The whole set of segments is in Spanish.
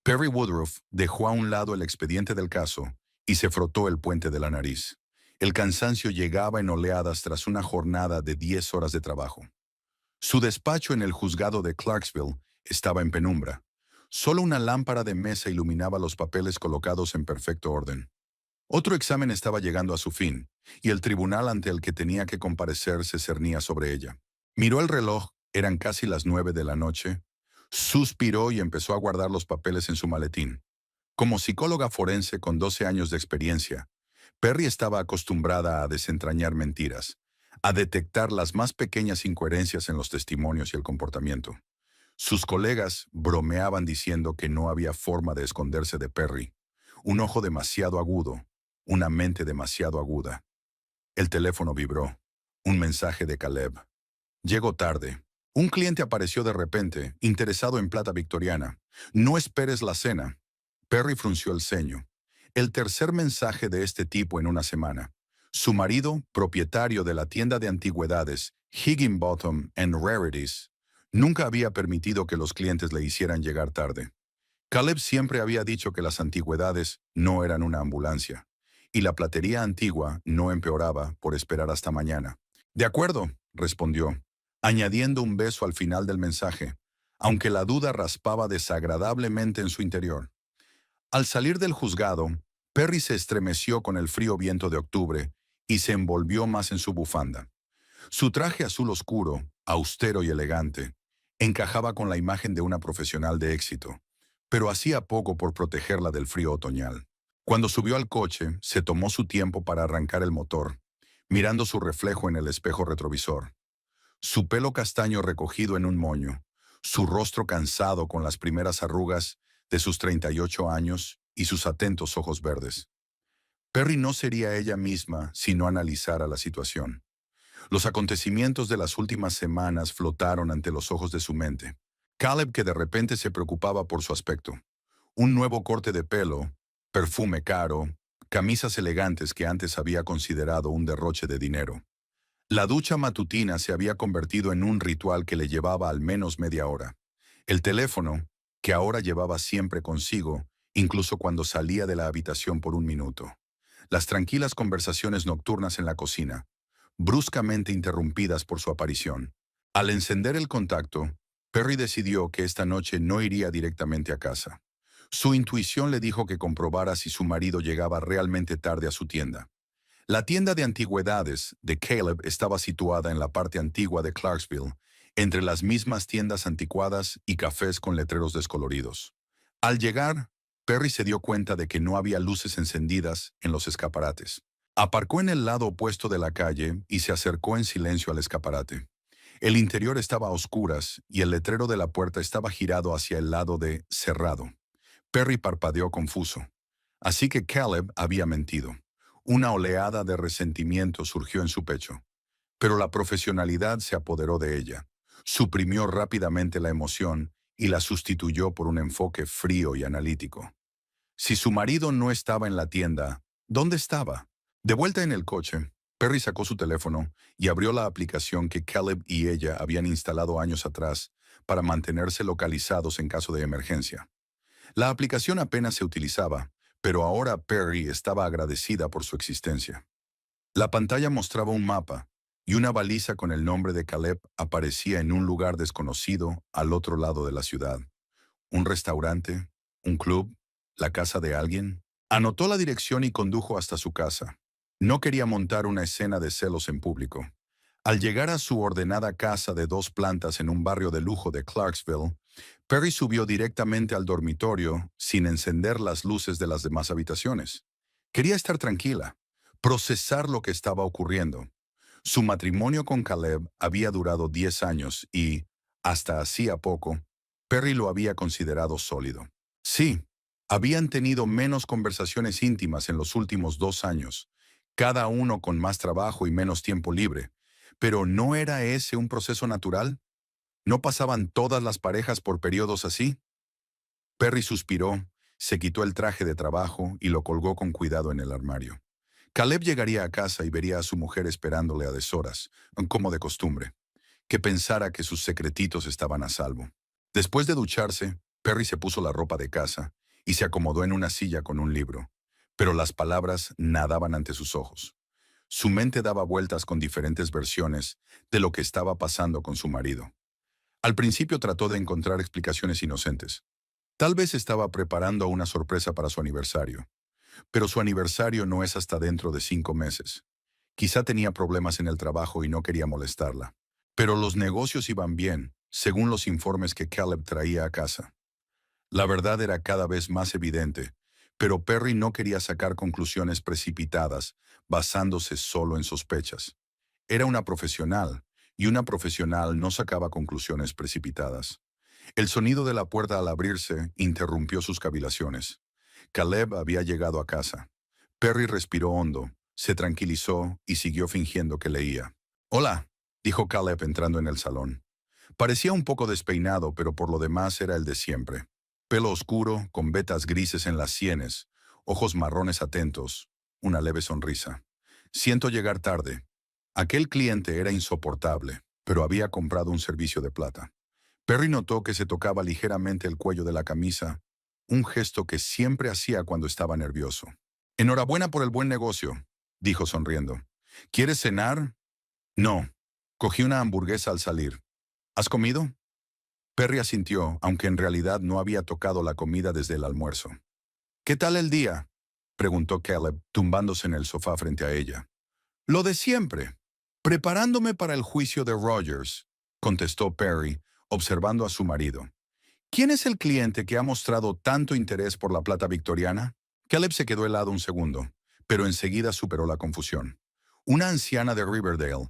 Perry Woodruff dejó a un lado el expediente del caso y se frotó el puente de la nariz. El cansancio llegaba en oleadas tras una jornada de 10 horas de trabajo. Su despacho en el juzgado de Clarksville estaba en penumbra. Solo una lámpara de mesa iluminaba los papeles colocados en perfecto orden. Otro examen estaba llegando a su fin, y el tribunal ante el que tenía que comparecer se cernía sobre ella. Miró el reloj, eran casi las 9 de la noche. Suspiró y empezó a guardar los papeles en su maletín. Como psicóloga forense con 12 años de experiencia, Perry estaba acostumbrada a desentrañar mentiras, a detectar las más pequeñas incoherencias en los testimonios y el comportamiento. Sus colegas bromeaban diciendo que no había forma de esconderse de Perry. Un ojo demasiado agudo, una mente demasiado aguda. El teléfono vibró. Un mensaje de Caleb. Llegó tarde. Un cliente apareció de repente, interesado en plata victoriana. No esperes la cena. Perry frunció el ceño. El tercer mensaje de este tipo en una semana. Su marido, propietario de la tienda de antigüedades Higginbottom and Rarities, nunca había permitido que los clientes le hicieran llegar tarde. Caleb siempre había dicho que las antigüedades no eran una ambulancia, y la platería antigua no empeoraba por esperar hasta mañana. De acuerdo, respondió, añadiendo un beso al final del mensaje, aunque la duda raspaba desagradablemente en su interior. Al salir del juzgado, Perry se estremeció con el frío viento de octubre y se envolvió más en su bufanda. Su traje azul oscuro, austero y elegante, encajaba con la imagen de una profesional de éxito, pero hacía poco por protegerla del frío otoñal. Cuando subió al coche, se tomó su tiempo para arrancar el motor, mirando su reflejo en el espejo retrovisor. Su pelo castaño recogido en un moño, su rostro cansado con las primeras arrugas de sus 38 años y sus atentos ojos verdes. Perry no sería ella misma si no analizara la situación. Los acontecimientos de las últimas semanas flotaron ante los ojos de su mente. Caleb, que de repente se preocupaba por su aspecto. Un nuevo corte de pelo, perfume caro, camisas elegantes que antes había considerado un derroche de dinero. La ducha matutina se había convertido en un ritual que le llevaba al menos media hora. El teléfono, que ahora llevaba siempre consigo, incluso cuando salía de la habitación por un minuto. Las tranquilas conversaciones nocturnas en la cocina, bruscamente interrumpidas por su aparición. Al encender el contacto, Perry decidió que esta noche no iría directamente a casa. Su intuición le dijo que comprobara si su marido llegaba realmente tarde a su tienda. La tienda de antigüedades de Caleb estaba situada en la parte antigua de Clarksville, entre las mismas tiendas anticuadas y cafés con letreros descoloridos. Al llegar, Perry se dio cuenta de que no había luces encendidas en los escaparates. Aparcó en el lado opuesto de la calle y se acercó en silencio al escaparate. El interior estaba a oscuras y el letrero de la puerta estaba girado hacia el lado de cerrado. Perry parpadeó confuso. Así que Caleb había mentido. Una oleada de resentimiento surgió en su pecho. Pero la profesionalidad se apoderó de ella. Suprimió rápidamente la emoción y la sustituyó por un enfoque frío y analítico. Si su marido no estaba en la tienda, ¿dónde estaba? De vuelta en el coche, Perry sacó su teléfono y abrió la aplicación que Caleb y ella habían instalado años atrás para mantenerse localizados en caso de emergencia. La aplicación apenas se utilizaba, pero ahora Perry estaba agradecida por su existencia. La pantalla mostraba un mapa, y una baliza con el nombre de Caleb aparecía en un lugar desconocido al otro lado de la ciudad. ¿Un restaurante? ¿Un club? ¿La casa de alguien? Anotó la dirección y condujo hasta su casa. No quería montar una escena de celos en público. Al llegar a su ordenada casa de 2 plantas en un barrio de lujo de Clarksville, Perry subió directamente al dormitorio sin encender las luces de las demás habitaciones. Quería estar tranquila, procesar lo que estaba ocurriendo. Su matrimonio con Caleb había durado 10 años y, hasta hacía poco, Perry lo había considerado sólido. Sí, habían tenido menos conversaciones íntimas en los últimos 2 años, cada uno con más trabajo y menos tiempo libre, pero ¿no era ese un proceso natural? ¿No pasaban todas las parejas por periodos así? Perry suspiró, se quitó el traje de trabajo y lo colgó con cuidado en el armario. Caleb llegaría a casa y vería a su mujer esperándole a deshoras, como de costumbre, que pensara que sus secretitos estaban a salvo. Después de ducharse, Perry se puso la ropa de casa y se acomodó en una silla con un libro, pero las palabras nadaban ante sus ojos. Su mente daba vueltas con diferentes versiones de lo que estaba pasando con su marido. Al principio trató de encontrar explicaciones inocentes. Tal vez estaba preparando una sorpresa para su aniversario, pero su aniversario no es hasta dentro de 5 meses. Quizá tenía problemas en el trabajo y no quería molestarla. Pero los negocios iban bien, según los informes que Caleb traía a casa. La verdad era cada vez más evidente, pero Perry no quería sacar conclusiones precipitadas basándose solo en sospechas. Era una profesional, y una profesional no sacaba conclusiones precipitadas. El sonido de la puerta al abrirse interrumpió sus cavilaciones. Caleb había llegado a casa. Perry respiró hondo, se tranquilizó y siguió fingiendo que leía. «Hola», dijo Caleb entrando en el salón. Parecía un poco despeinado, pero por lo demás era el de siempre. Pelo oscuro, con vetas grises en las sienes, ojos marrones atentos, una leve sonrisa. «Siento llegar tarde». Aquel cliente era insoportable, pero había comprado un servicio de plata. Perry notó que se tocaba ligeramente el cuello de la camisa, un gesto que siempre hacía cuando estaba nervioso. «Enhorabuena por el buen negocio», dijo sonriendo. «¿Quieres cenar?» «No». Cogí una hamburguesa al salir. «¿Has comido?» Perry asintió, aunque en realidad no había tocado la comida desde el almuerzo. «¿Qué tal el día?», preguntó Caleb, tumbándose en el sofá frente a ella. «Lo de siempre. Preparándome para el juicio de Rogers», contestó Perry, observando a su marido. «¿Quién es el cliente que ha mostrado tanto interés por la plata victoriana?» Caleb se quedó helado un segundo, pero enseguida superó la confusión. «Una anciana de Riverdale.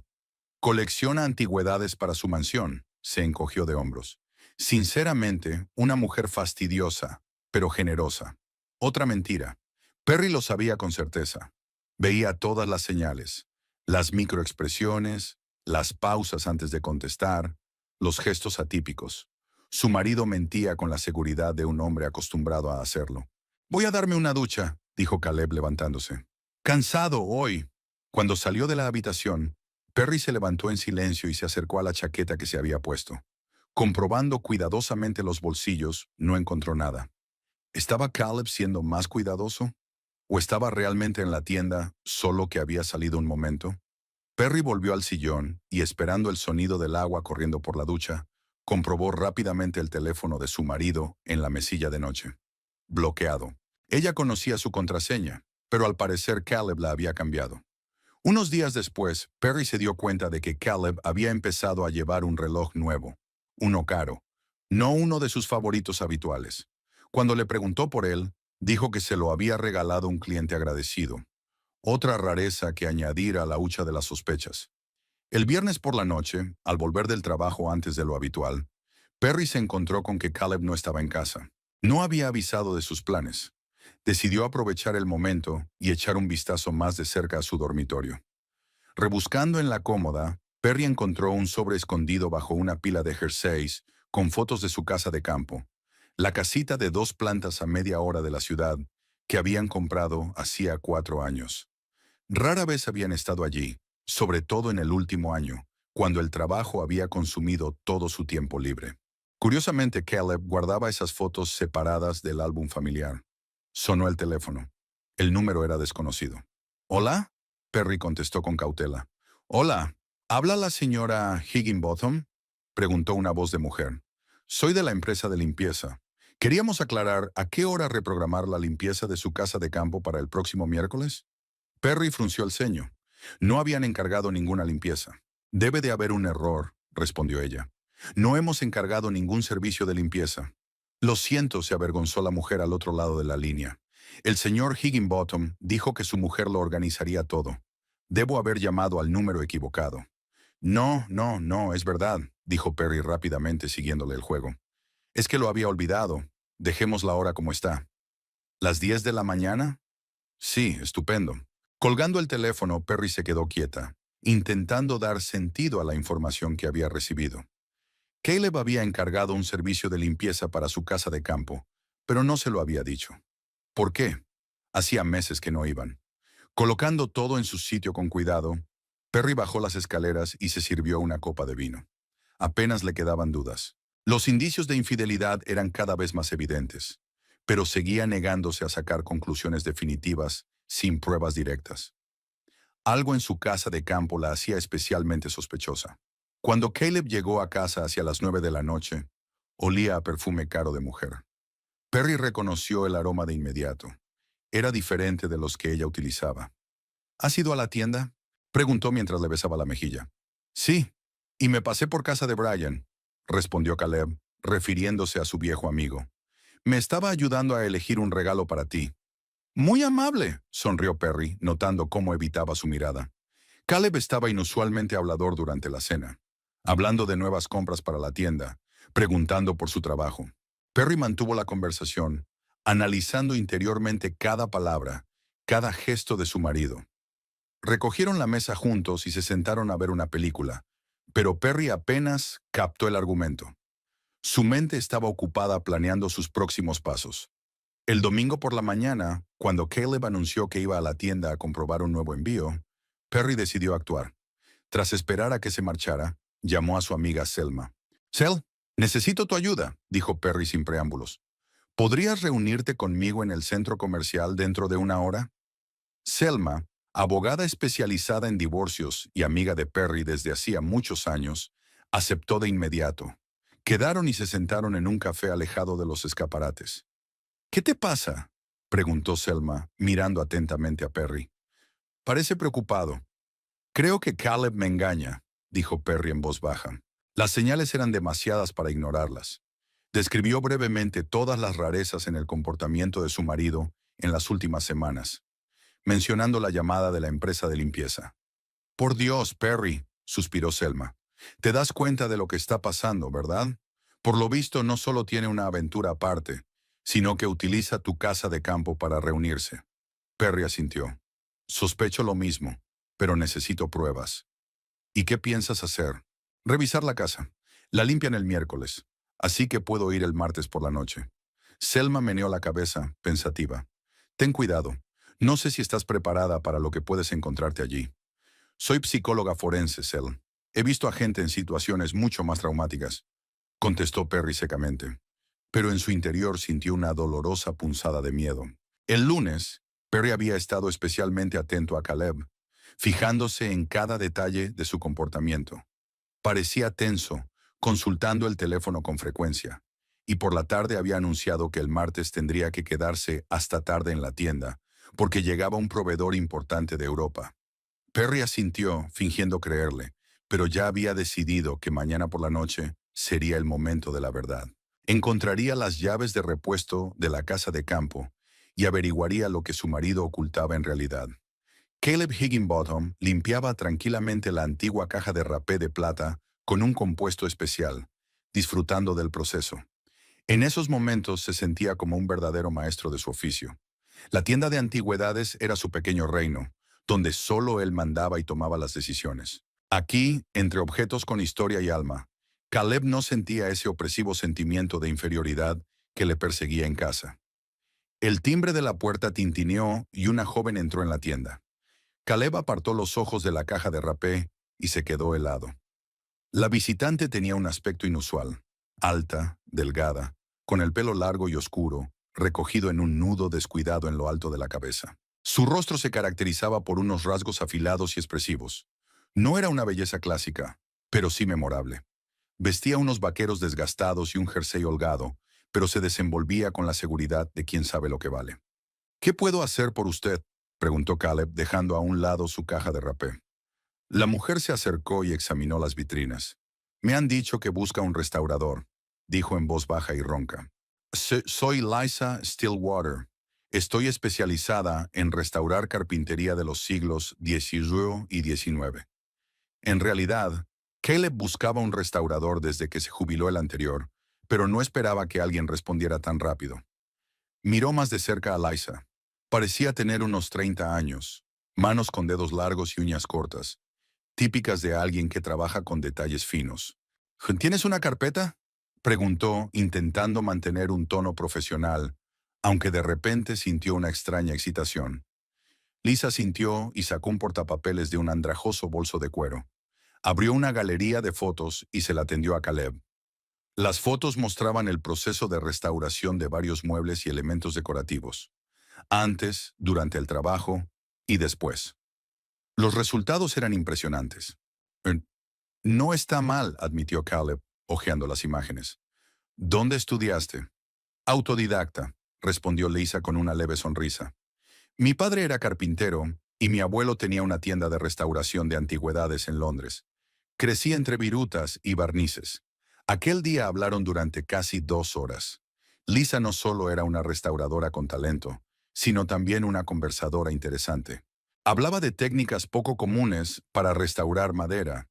Colecciona antigüedades para su mansión», se encogió de hombros. «Sinceramente, una mujer fastidiosa, pero generosa». Otra mentira. Perry lo sabía con certeza. Veía todas las señales, las microexpresiones, las pausas antes de contestar, los gestos atípicos. Su marido mentía con la seguridad de un hombre acostumbrado a hacerlo. «Voy a darme una ducha», dijo Caleb levantándose. «Cansado hoy». Cuando salió de la habitación, Perry se levantó en silencio y se acercó a la chaqueta que se había puesto. Comprobando cuidadosamente los bolsillos, no encontró nada. ¿Estaba Caleb siendo más cuidadoso? ¿O estaba realmente en la tienda, solo que había salido un momento? Perry volvió al sillón y, esperando el sonido del agua corriendo por la ducha, comprobó rápidamente el teléfono de su marido en la mesilla de noche. Bloqueado. Ella conocía su contraseña, pero al parecer Caleb la había cambiado. Unos días después, Perry se dio cuenta de que Caleb había empezado a llevar un reloj nuevo, uno caro, no uno de sus favoritos habituales. Cuando le preguntó por él, dijo que se lo había regalado un cliente agradecido. Otra rareza que añadir a la hucha de las sospechas. El viernes por la noche, al volver del trabajo antes de lo habitual, Perry se encontró con que Caleb no estaba en casa. No había avisado de sus planes. Decidió aprovechar el momento y echar un vistazo más de cerca a su dormitorio. Rebuscando en la cómoda, Perry encontró un sobre escondido bajo una pila de jerseys con fotos de su casa de campo, la casita de 2 plantas a media hora de la ciudad que habían comprado hacía 4 años. Rara vez habían estado allí, sobre todo en el último año, cuando el trabajo había consumido todo su tiempo libre. Curiosamente, Caleb guardaba esas fotos separadas del álbum familiar. Sonó el teléfono. El número era desconocido. «¿Hola?», Perry contestó con cautela. «Hola, ¿habla la señora Higginbotham?», preguntó una voz de mujer. «Soy de la empresa de limpieza. Queríamos aclarar a qué hora reprogramar la limpieza de su casa de campo para el próximo miércoles». Perry frunció el ceño. «No habían encargado ninguna limpieza». «Debe de haber un error», respondió ella. «No hemos encargado ningún servicio de limpieza». «Lo siento», se avergonzó la mujer al otro lado de la línea. «El señor Higginbotham dijo que su mujer lo organizaría todo. Debo haber llamado al número equivocado». «No, no, no, es verdad», dijo Perry rápidamente siguiéndole el juego. «Es que lo había olvidado. Dejemos la hora como está». «¿Las 10 de la mañana?» «Sí, estupendo». Colgando el teléfono, Perry se quedó quieta, intentando dar sentido a la información que había recibido. Caleb había encargado un servicio de limpieza para su casa de campo, pero no se lo había dicho. ¿Por qué? Hacía meses que no iban. Colocando todo en su sitio con cuidado, Perry bajó las escaleras y se sirvió una copa de vino. Apenas le quedaban dudas. Los indicios de infidelidad eran cada vez más evidentes, pero seguía negándose a sacar conclusiones definitivas sin pruebas directas. Algo en su casa de campo la hacía especialmente sospechosa. Cuando Caleb llegó a casa hacia las 9 de la noche, olía a perfume caro de mujer. Perry reconoció el aroma de inmediato. Era diferente de los que ella utilizaba. ¿Has ido a la tienda?, preguntó mientras le besaba la mejilla. Sí, y me pasé por casa de Brian, respondió Caleb, refiriéndose a su viejo amigo. Me estaba ayudando a elegir un regalo para ti. Muy amable, sonrió Perry, notando cómo evitaba su mirada. Caleb estaba inusualmente hablador durante la cena, hablando de nuevas compras para la tienda, preguntando por su trabajo. Perry mantuvo la conversación, analizando interiormente cada palabra, cada gesto de su marido. Recogieron la mesa juntos y se sentaron a ver una película, pero Perry apenas captó el argumento. Su mente estaba ocupada planeando sus próximos pasos. El domingo por la mañana, cuando Caleb anunció que iba a la tienda a comprobar un nuevo envío, Perry decidió actuar. Tras esperar a que se marchara, llamó a su amiga Selma. «Sel, necesito tu ayuda», dijo Perry sin preámbulos. «¿Podrías reunirte conmigo en el centro comercial dentro de una hora?» Selma, abogada especializada en divorcios y amiga de Perry desde hacía muchos años, aceptó de inmediato. Quedaron y se sentaron en un café alejado de los escaparates. «¿Qué te pasa?», preguntó Selma, mirando atentamente a Perry. «Parece preocupado». «Creo que Caleb me engaña», dijo Perry en voz baja. Las señales eran demasiadas para ignorarlas. Describió brevemente todas las rarezas en el comportamiento de su marido en las últimas semanas, mencionando la llamada de la empresa de limpieza. «Por Dios, Perry», suspiró Selma. «Te das cuenta de lo que está pasando, ¿verdad? Por lo visto no solo tiene una aventura aparte, sino que utiliza tu casa de campo para reunirse». Perry asintió. «Sospecho lo mismo, pero necesito pruebas». «¿Y qué piensas hacer?» «Revisar la casa. La limpian el miércoles, así que puedo ir el martes por la noche». Selma meneó la cabeza, pensativa. «Ten cuidado. No sé si estás preparada para lo que puedes encontrarte allí». «Soy psicóloga forense, Sel. He visto a gente en situaciones mucho más traumáticas», contestó Perry secamente. Pero en su interior sintió una dolorosa punzada de miedo. El lunes, Perry había estado especialmente atento a Caleb, fijándose en cada detalle de su comportamiento. Parecía tenso, consultando el teléfono con frecuencia, y por la tarde había anunciado que el martes tendría que quedarse hasta tarde en la tienda, porque llegaba un proveedor importante de Europa. Perry asintió, fingiendo creerle, pero ya había decidido que mañana por la noche sería el momento de la verdad. Encontraría las llaves de repuesto de la casa de campo y averiguaría lo que su marido ocultaba en realidad. Caleb Higginbottom limpiaba tranquilamente la antigua caja de rapé de plata con un compuesto especial, disfrutando del proceso. En esos momentos se sentía como un verdadero maestro de su oficio. La tienda de antigüedades era su pequeño reino, donde solo él mandaba y tomaba las decisiones. Aquí, entre objetos con historia y alma, Caleb no sentía ese opresivo sentimiento de inferioridad que le perseguía en casa. El timbre de la puerta tintineó y una joven entró en la tienda. Caleb apartó los ojos de la caja de rapé y se quedó helado. La visitante tenía un aspecto inusual, alta, delgada, con el pelo largo y oscuro, recogido en un nudo descuidado en lo alto de la cabeza. Su rostro se caracterizaba por unos rasgos afilados y expresivos. No era una belleza clásica, pero sí memorable. Vestía unos vaqueros desgastados y un jersey holgado, pero se desenvolvía con la seguridad de quien sabe lo que vale. «¿Qué puedo hacer por usted?», preguntó Caleb, dejando a un lado su caja de rapé. La mujer se acercó y examinó las vitrinas. «Me han dicho que busca un restaurador», dijo en voz baja y ronca. «Soy Liza Stillwater. Estoy especializada en restaurar carpintería de los siglos XVIII y XIX». En realidad, Caleb buscaba un restaurador desde que se jubiló el anterior, pero no esperaba que alguien respondiera tan rápido. Miró más de cerca a Liza. Parecía tener unos 30 años, manos con dedos largos y uñas cortas, típicas de alguien que trabaja con detalles finos. «¿Tienes una carpeta?», preguntó, intentando mantener un tono profesional, aunque de repente sintió una extraña excitación. Lisa sintió y sacó un portapapeles de un andrajoso bolso de cuero. Abrió una galería de fotos y se la tendió a Caleb. Las fotos mostraban el proceso de restauración de varios muebles y elementos decorativos, antes, durante el trabajo y después. Los resultados eran impresionantes. "Eh, No está mal", admitió Caleb, hojeando las imágenes. ¿Dónde estudiaste? Autodidacta, respondió Lisa con una leve sonrisa. Mi padre era carpintero y mi abuelo tenía una tienda de restauración de antigüedades en Londres. Crecí entre virutas y barnices. Aquel día hablaron durante casi 2 horas. Lisa no solo era una restauradora con talento, sino también una conversadora interesante. Hablaba de técnicas poco comunes para restaurar madera,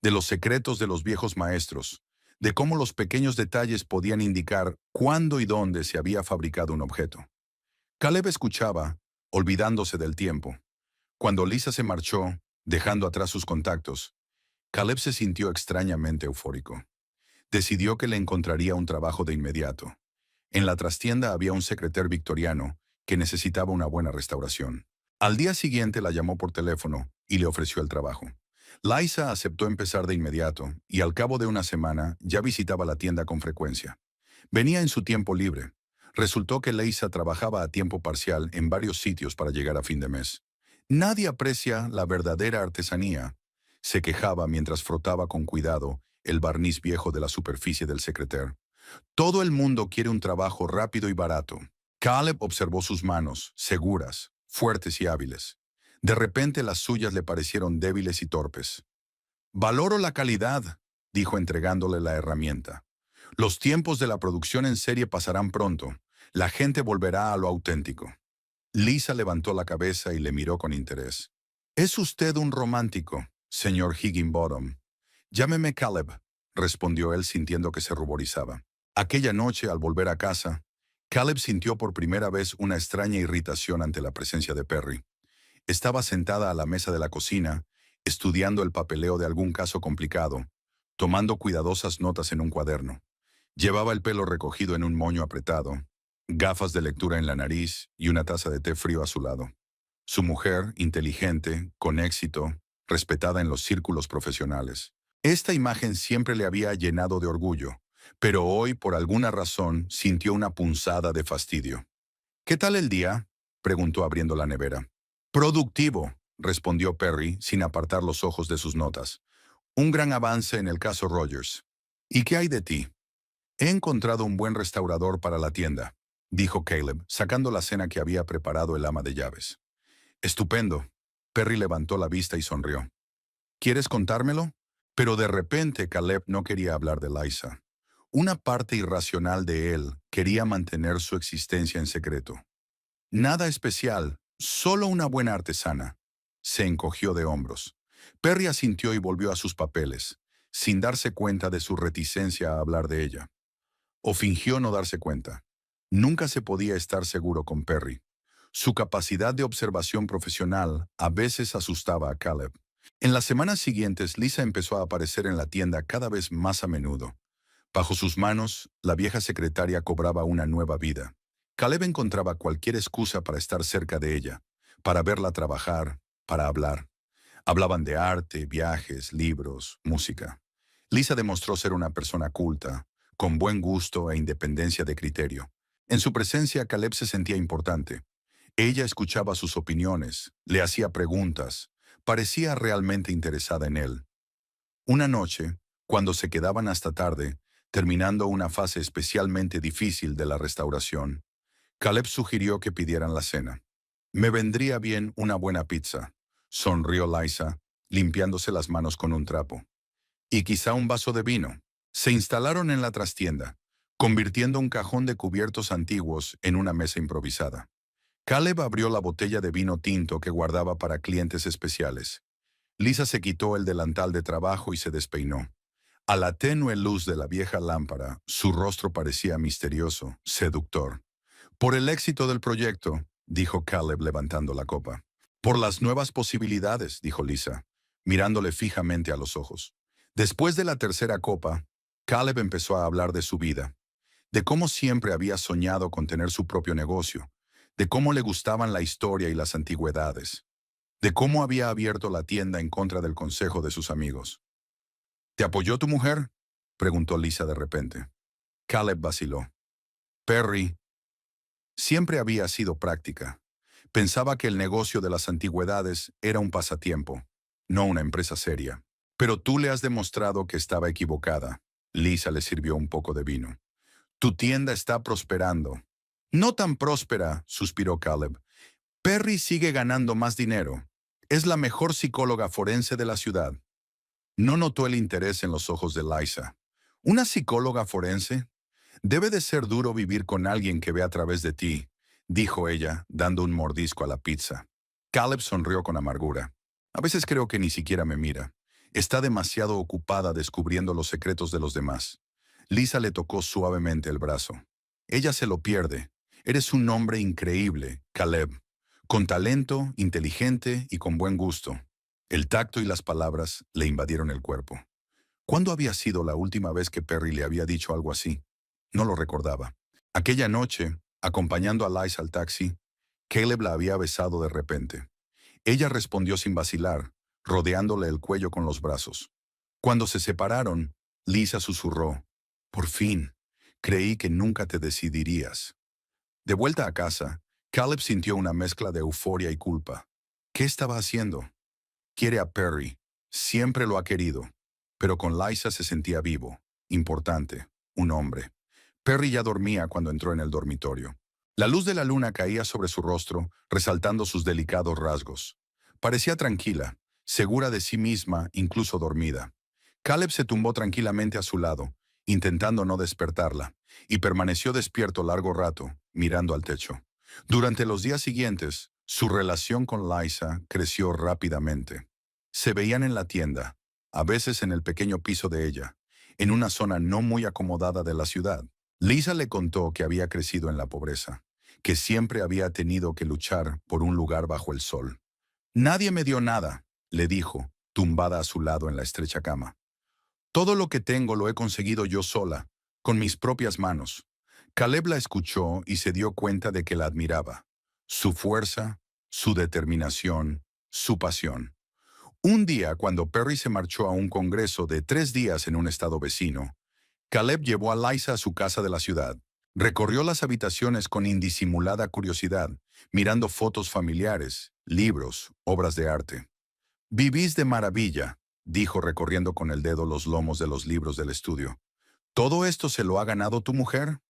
de los secretos de los viejos maestros, de cómo los pequeños detalles podían indicar cuándo y dónde se había fabricado un objeto. Caleb escuchaba, olvidándose del tiempo. Cuando Lisa se marchó, dejando atrás sus contactos, Caleb se sintió extrañamente eufórico. Decidió que le encontraría un trabajo de inmediato. En la trastienda había un secretario victoriano que necesitaba una buena restauración. Al día siguiente la llamó por teléfono y le ofreció el trabajo. Liza aceptó empezar de inmediato y al cabo de una semana ya visitaba la tienda con frecuencia. Venía en su tiempo libre. Resultó que Liza trabajaba a tiempo parcial en varios sitios para llegar a fin de mes. Nadie aprecia la verdadera artesanía, se quejaba mientras frotaba con cuidado el barniz viejo de la superficie del secretario. Todo el mundo quiere un trabajo rápido y barato. Caleb observó sus manos, seguras, fuertes y hábiles. De repente las suyas le parecieron débiles y torpes. Valoro la calidad, dijo entregándole la herramienta. Los tiempos de la producción en serie pasarán pronto. La gente volverá a lo auténtico. Lisa levantó la cabeza y le miró con interés. Es usted un romántico, señor Higginbottom. Llámeme Caleb, respondió él sintiendo que se ruborizaba. Aquella noche, al volver a casa, Caleb sintió por primera vez una extraña irritación ante la presencia de Perry. Estaba sentada a la mesa de la cocina, estudiando el papeleo de algún caso complicado, tomando cuidadosas notas en un cuaderno. Llevaba el pelo recogido en un moño apretado, gafas de lectura en la nariz y una taza de té frío a su lado. Su mujer, inteligente, con éxito, respetada en los círculos profesionales. Esta imagen siempre le había llenado de orgullo, pero hoy, por alguna razón, sintió una punzada de fastidio. ¿Qué tal el día?, preguntó abriendo la nevera. Productivo, respondió Perry, sin apartar los ojos de sus notas. Un gran avance en el caso Rogers. ¿Y qué hay de ti? He encontrado un buen restaurador para la tienda, dijo Caleb, sacando la cena que había preparado el ama de llaves. Estupendo. Perry levantó la vista y sonrió. ¿Quieres contármelo? Pero de repente Caleb no quería hablar de Liza. Una parte irracional de él quería mantener su existencia en secreto. Nada especial, solo una buena artesana. Se encogió de hombros. Perry asintió y volvió a sus papeles, sin darse cuenta de su reticencia a hablar de ella. O fingió no darse cuenta. Nunca se podía estar seguro con Perry. Su capacidad de observación profesional a veces asustaba a Caleb. En las semanas siguientes, Lisa empezó a aparecer en la tienda cada vez más a menudo. Bajo sus manos, la vieja secretaria cobraba una nueva vida. Caleb encontraba cualquier excusa para estar cerca de ella, para verla trabajar, para hablar. Hablaban de arte, viajes, libros, música. Lisa demostró ser una persona culta, con buen gusto e independencia de criterio. En su presencia, Caleb se sentía importante. Ella escuchaba sus opiniones, le hacía preguntas, parecía realmente interesada en él. Una noche, cuando se quedaban hasta tarde, terminando una fase especialmente difícil de la restauración, Caleb sugirió que pidieran la cena. Me vendría bien una buena pizza, sonrió Liza, limpiándose las manos con un trapo. Y quizá un vaso de vino. Se instalaron en la trastienda, convirtiendo un cajón de cubiertos antiguos en una mesa improvisada. Caleb abrió la botella de vino tinto que guardaba para clientes especiales. Lisa se quitó el delantal de trabajo y se despeinó. A la tenue luz de la vieja lámpara, su rostro parecía misterioso, seductor. Por el éxito del proyecto, dijo Caleb levantando la copa. Por las nuevas posibilidades, dijo Lisa, mirándole fijamente a los ojos. Después de la tercera copa, Caleb empezó a hablar de su vida, de cómo siempre había soñado con tener su propio negocio, de cómo le gustaban la historia y las antigüedades, de cómo había abierto la tienda en contra del consejo de sus amigos. ¿Te apoyó tu mujer?, preguntó Lisa de repente. Caleb vaciló. Perry siempre había sido práctica. Pensaba que el negocio de las antigüedades era un pasatiempo, no una empresa seria. Pero tú le has demostrado que estaba equivocada. Lisa le sirvió un poco de vino. Tu tienda está prosperando. No tan próspera, suspiró Caleb. Perry sigue ganando más dinero. Es la mejor psicóloga forense de la ciudad. No notó el interés en los ojos de Liza. ¿Una psicóloga forense? Debe de ser duro vivir con alguien que ve a través de ti, dijo ella, dando un mordisco a la pizza. Caleb sonrió con amargura. A veces creo que ni siquiera me mira. Está demasiado ocupada descubriendo los secretos de los demás. Lisa le tocó suavemente el brazo. Ella se lo pierde. Eres un hombre increíble, Caleb. Con talento, inteligente y con buen gusto. El tacto y las palabras le invadieron el cuerpo. ¿Cuándo había sido la última vez que Perry le había dicho algo así? No lo recordaba. Aquella noche, acompañando a Liza al taxi, Caleb la había besado de repente. Ella respondió sin vacilar, rodeándole el cuello con los brazos. Cuando se separaron, Lisa susurró, «Por fin, creí que nunca te decidirías». De vuelta a casa, Caleb sintió una mezcla de euforia y culpa. ¿Qué estaba haciendo? Quiere a Perry. Siempre lo ha querido. Pero con Liza se sentía vivo, importante, un hombre. Perry ya dormía cuando entró en el dormitorio. La luz de la luna caía sobre su rostro, resaltando sus delicados rasgos. Parecía tranquila, segura de sí misma, incluso dormida. Caleb se tumbó tranquilamente a su lado, intentando no despertarla, y permaneció despierto largo rato, mirando al techo. Durante los días siguientes, su relación con Liza creció rápidamente. Se veían en la tienda, a veces en el pequeño piso de ella, en una zona no muy acomodada de la ciudad. Lisa le contó que había crecido en la pobreza, que siempre había tenido que luchar por un lugar bajo el sol. «Nadie me dio nada», le dijo, tumbada a su lado en la estrecha cama. «Todo lo que tengo lo he conseguido yo sola, con mis propias manos». Caleb la escuchó y se dio cuenta de que la admiraba. Su fuerza, su determinación, su pasión. Un día, cuando Perry se marchó a un congreso de 3 días en un estado vecino, Caleb llevó a Liza a su casa de la ciudad. Recorrió las habitaciones con indisimulada curiosidad, mirando fotos familiares, libros, obras de arte. «Vivís de maravilla», dijo recorriendo con el dedo los lomos de los libros del estudio. «¿Todo esto se lo ha ganado tu mujer?»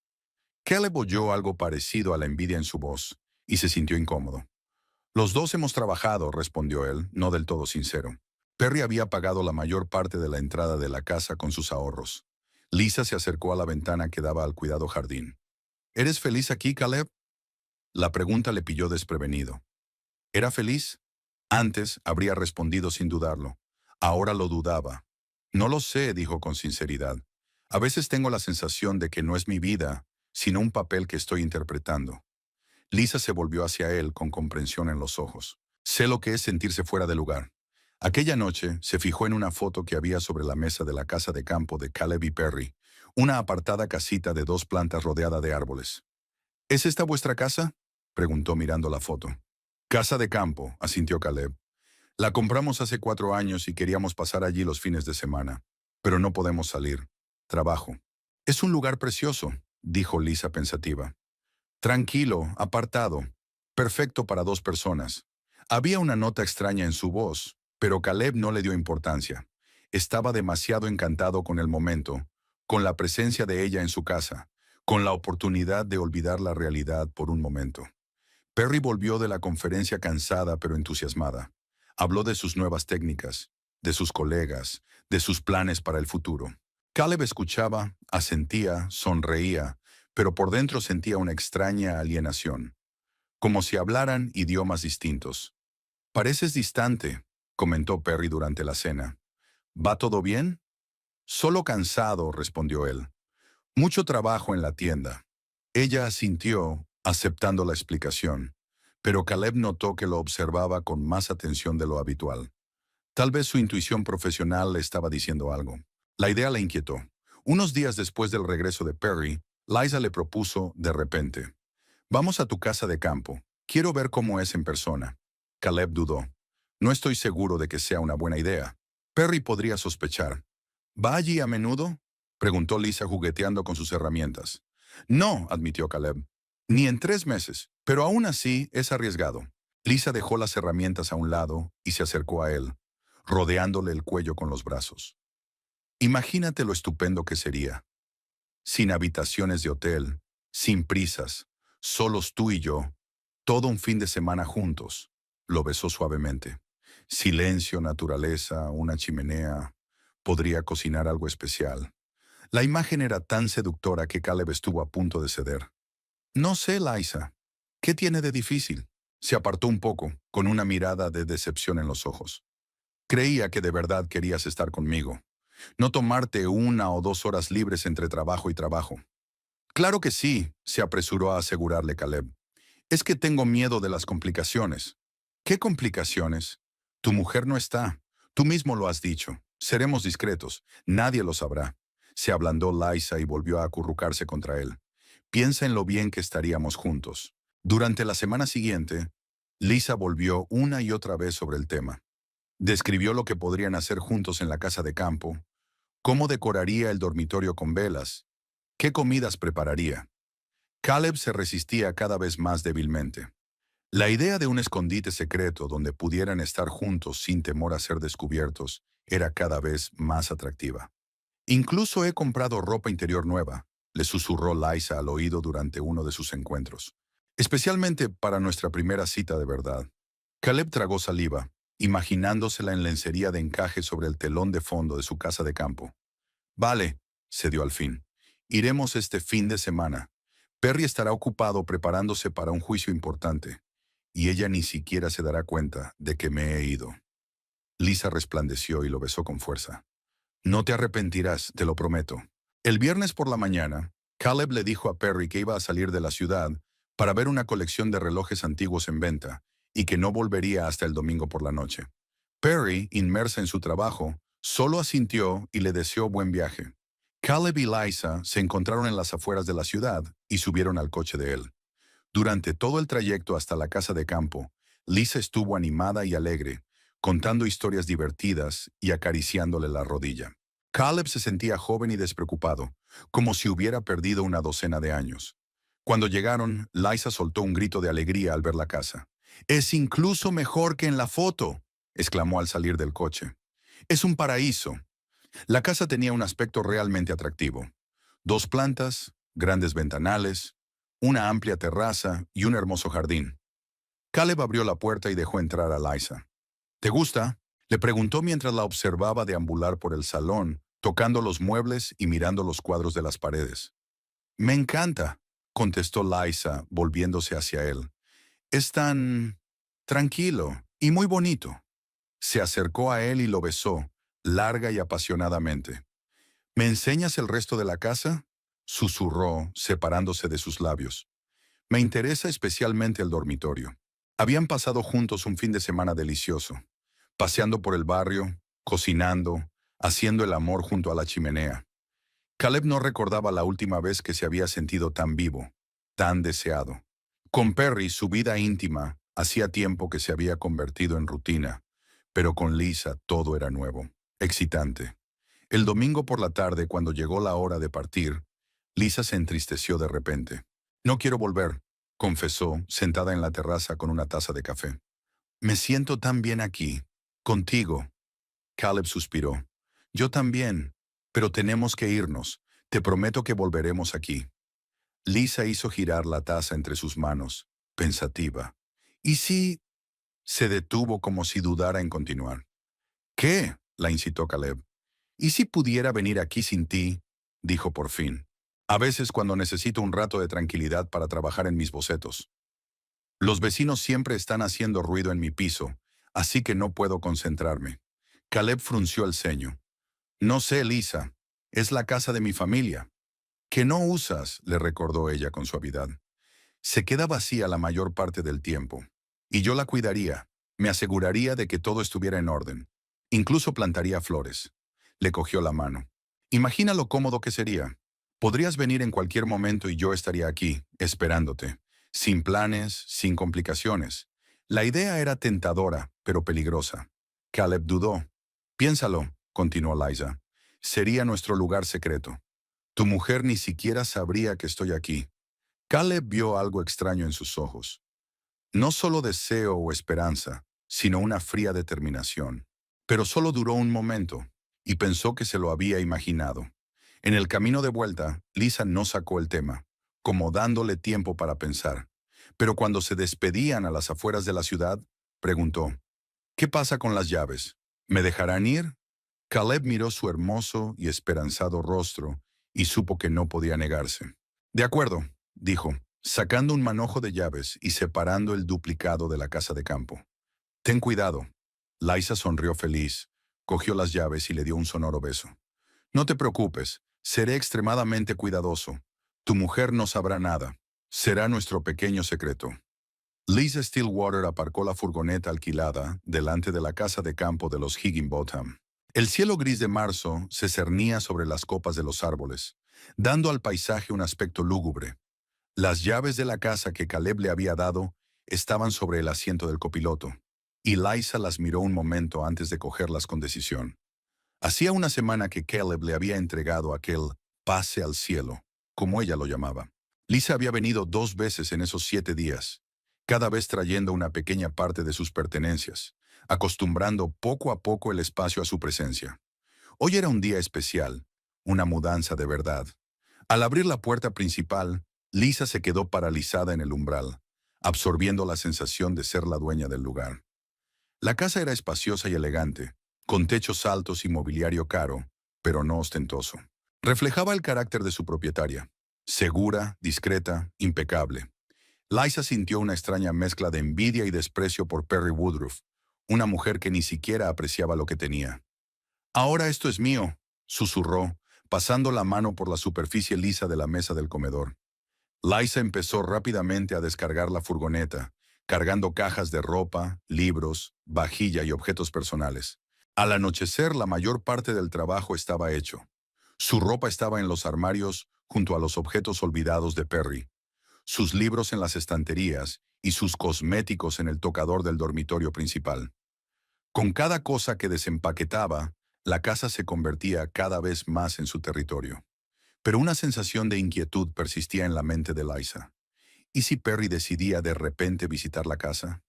Caleb oyó algo parecido a la envidia en su voz, y se sintió incómodo. «Los dos hemos trabajado», respondió él, no del todo sincero. Perry había pagado la mayor parte de la entrada de la casa con sus ahorros. Lisa se acercó a la ventana que daba al cuidado jardín. «¿Eres feliz aquí, Caleb?» La pregunta le pilló desprevenido. ¿Era feliz? Antes habría respondido sin dudarlo. Ahora lo dudaba. «No lo sé», dijo con sinceridad. «A veces tengo la sensación de que no es mi vida, sino un papel que estoy interpretando». Lisa se volvió hacia él con comprensión en los ojos. «Sé lo que es sentirse fuera de lugar». Aquella noche se fijó en una foto que había sobre la mesa de la casa de campo de Caleb y Perry, una apartada casita de 2 plantas rodeada de árboles. «¿Es esta vuestra casa?», preguntó mirando la foto. «Casa de campo», asintió Caleb. «La compramos hace 4 años y queríamos pasar allí los fines de semana. Pero no podemos salir. Trabajo». «Es un lugar precioso», dijo Lisa pensativa. «Tranquilo, apartado. Perfecto para 2 personas». Había una nota extraña en su voz, pero Caleb no le dio importancia. Estaba demasiado encantado con el momento, con la presencia de ella en su casa, con la oportunidad de olvidar la realidad por un momento. Perry volvió de la conferencia cansada pero entusiasmada. Habló de sus nuevas técnicas, de sus colegas, de sus planes para el futuro. Caleb escuchaba, asentía, sonreía, pero por dentro sentía una extraña alienación, como si hablaran idiomas distintos. «Pareces distante», comentó Perry durante la cena. «¿Va todo bien?» «Solo cansado», respondió él. «Mucho trabajo en la tienda». Ella asintió, aceptando la explicación, pero Caleb notó que lo observaba con más atención de lo habitual. Tal vez su intuición profesional le estaba diciendo algo. La idea le inquietó. Unos días después del regreso de Perry, Liza le propuso de repente: «Vamos a tu casa de campo. Quiero ver cómo es en persona». Caleb dudó. «No estoy seguro de que sea una buena idea». Perry podría sospechar. «¿Va allí a menudo?». Preguntó Lisa jugueteando con sus herramientas. No, admitió Caleb. Ni en 3 meses, pero aún así es arriesgado. Lisa dejó las herramientas a un lado y se acercó a él, rodeándole el cuello con los brazos. Imagínate lo estupendo que sería. Sin habitaciones de hotel, sin prisas, solos tú y yo, todo un fin de semana juntos. Lo besó suavemente. Silencio, naturaleza, una chimenea. Podría cocinar algo especial. La imagen era tan seductora que Caleb estuvo a punto de ceder. No sé, Liza. ¿Qué tiene de difícil? Se apartó un poco, con una mirada de decepción en los ojos. Creía que de verdad querías estar conmigo. No tomarte 1 o 2 horas libres entre trabajo y trabajo. Claro que sí, se apresuró a asegurarle Caleb. Es que tengo miedo de las complicaciones. ¿Qué complicaciones? Tu mujer no está. Tú mismo lo has dicho. Seremos discretos. Nadie lo sabrá. Se ablandó Liza y volvió a acurrucarse contra él. Piensa en lo bien que estaríamos juntos. Durante la semana siguiente, Lisa volvió una y otra vez sobre el tema. Describió lo que podrían hacer juntos en la casa de campo, cómo decoraría el dormitorio con velas, qué comidas prepararía. Caleb se resistía cada vez más débilmente. La idea de un escondite secreto donde pudieran estar juntos sin temor a ser descubiertos era cada vez más atractiva. Incluso he comprado ropa interior nueva, le susurró Liza al oído durante uno de sus encuentros. Especialmente para nuestra primera cita de verdad. Caleb tragó saliva, imaginándosela en lencería de encaje sobre el telón de fondo de su casa de campo. Vale, cedió al fin. Iremos este fin de semana. Perry estará ocupado preparándose para un juicio importante, y ella ni siquiera se dará cuenta de que me he ido. Lisa resplandeció y lo besó con fuerza. No te arrepentirás, te lo prometo. El viernes por la mañana, Caleb le dijo a Perry que iba a salir de la ciudad para ver una colección de relojes antiguos en venta y que no volvería hasta el domingo por la noche. Perry, inmersa en su trabajo, solo asintió y le deseó buen viaje. Caleb y Liza se encontraron en las afueras de la ciudad y subieron al coche de él. Durante todo el trayecto hasta la casa de campo, Lisa estuvo animada y alegre, contando historias divertidas y acariciándole la rodilla. Caleb se sentía joven y despreocupado, como si hubiera perdido una docena de años. Cuando llegaron, Liza soltó un grito de alegría al ver la casa. «Es incluso mejor que en la foto», exclamó al salir del coche. «Es un paraíso». La casa tenía un aspecto realmente atractivo. 2 plantas, grandes ventanales, una amplia terraza y un hermoso jardín. Caleb abrió la puerta y dejó entrar a Liza. «¿Te gusta?», le preguntó mientras la observaba deambular por el salón, tocando los muebles y mirando los cuadros de las paredes. «Me encanta», contestó Liza, volviéndose hacia él. «Es tan tranquilo y muy bonito». Se acercó a él y lo besó, larga y apasionadamente. «¿Me enseñas el resto de la casa?», susurró, separándose de sus labios. «Me interesa especialmente el dormitorio». Habían pasado juntos un fin de semana delicioso, paseando por el barrio, cocinando, haciendo el amor junto a la chimenea. Caleb no recordaba la última vez que se había sentido tan vivo, tan deseado. Con Perry, su vida íntima, hacía tiempo que se había convertido en rutina, pero con Lisa todo era nuevo, excitante. El domingo por la tarde, cuando llegó la hora de partir, Lisa se entristeció de repente. «No quiero volver», confesó, sentada en la terraza con una taza de café. «Me siento tan bien aquí, contigo». Caleb suspiró. «Yo también, pero tenemos que irnos. Te prometo que volveremos aquí». Lisa hizo girar la taza entre sus manos, pensativa. «¿Y si...?» Se detuvo como si dudara en continuar. «¿Qué?», la incitó Caleb. «¿Y si pudiera venir aquí sin ti?», dijo por fin. «A veces cuando necesito un rato de tranquilidad para trabajar en mis bocetos. Los vecinos siempre están haciendo ruido en mi piso, así que no puedo concentrarme». Caleb frunció el ceño. «No sé, Lisa. Es la casa de mi familia». «Que no usas», le recordó ella con suavidad. «Se queda vacía la mayor parte del tiempo. Y yo la cuidaría. Me aseguraría de que todo estuviera en orden. Incluso plantaría flores». Le cogió la mano. «Imagina lo cómodo que sería. Podrías venir en cualquier momento y yo estaría aquí, esperándote. Sin planes, sin complicaciones». La idea era tentadora, pero peligrosa. Caleb dudó. «Piénsalo», continuó Liza. «Sería nuestro lugar secreto. Tu mujer ni siquiera sabría que estoy aquí. Caleb vio algo extraño en sus ojos. No solo deseo o esperanza, sino una fría determinación. Pero solo duró un momento, y pensó que se lo había imaginado. En el camino de vuelta, Lisa no sacó el tema, como dándole tiempo para pensar. Pero cuando se despedían a las afueras de la ciudad, preguntó, ¿qué pasa con las llaves? ¿Me dejarán ir? Caleb miró su hermoso y esperanzado rostro y supo que no podía negarse. De acuerdo, dijo, sacando un manojo de llaves y separando el duplicado de la casa de campo. Ten cuidado. Liza sonrió feliz, cogió las llaves y le dio un sonoro beso. No te preocupes, seré extremadamente cuidadoso. Tu mujer no sabrá nada. Será nuestro pequeño secreto. Lisa Stillwater aparcó la furgoneta alquilada delante de la casa de campo de los Higginbotham. El cielo gris de marzo se cernía sobre las copas de los árboles, dando al paisaje un aspecto lúgubre. Las llaves de la casa que Caleb le había dado estaban sobre el asiento del copiloto, y Liza las miró un momento antes de cogerlas con decisión. Hacía una semana que Caleb le había entregado aquel pase al cielo, como ella lo llamaba. Lisa había venido 2 veces en esos 7 días, cada vez trayendo una pequeña parte de sus pertenencias, acostumbrando poco a poco el espacio a su presencia. Hoy era un día especial, una mudanza de verdad. Al abrir la puerta principal, Lisa se quedó paralizada en el umbral, absorbiendo la sensación de ser la dueña del lugar. La casa era espaciosa y elegante, con techos altos y mobiliario caro, pero no ostentoso. Reflejaba el carácter de su propietaria, segura, discreta, impecable. Liza sintió una extraña mezcla de envidia y desprecio por Perry Woodruff, una mujer que ni siquiera apreciaba lo que tenía. Ahora esto es mío, susurró, pasando la mano por la superficie lisa de la mesa del comedor. Liza empezó rápidamente a descargar la furgoneta, cargando cajas de ropa, libros, vajilla y objetos personales. Al anochecer, la mayor parte del trabajo estaba hecho. Su ropa estaba en los armarios junto a los objetos olvidados de Perry, sus libros en las estanterías y sus cosméticos en el tocador del dormitorio principal. Con cada cosa que desempaquetaba, la casa se convertía cada vez más en su territorio. Pero una sensación de inquietud persistía en la mente de Liza. ¿Y si Perry decidía de repente visitar la casa?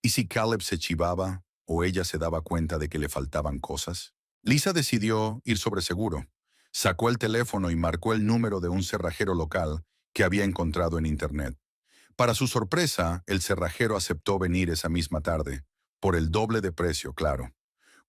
¿Y si Caleb se chivaba o ella se daba cuenta de que le faltaban cosas? Lisa decidió ir sobre seguro. Sacó el teléfono y marcó el número de un cerrajero local que había encontrado en internet. Para su sorpresa, el cerrajero aceptó venir esa misma tarde, por el doble de precio, claro.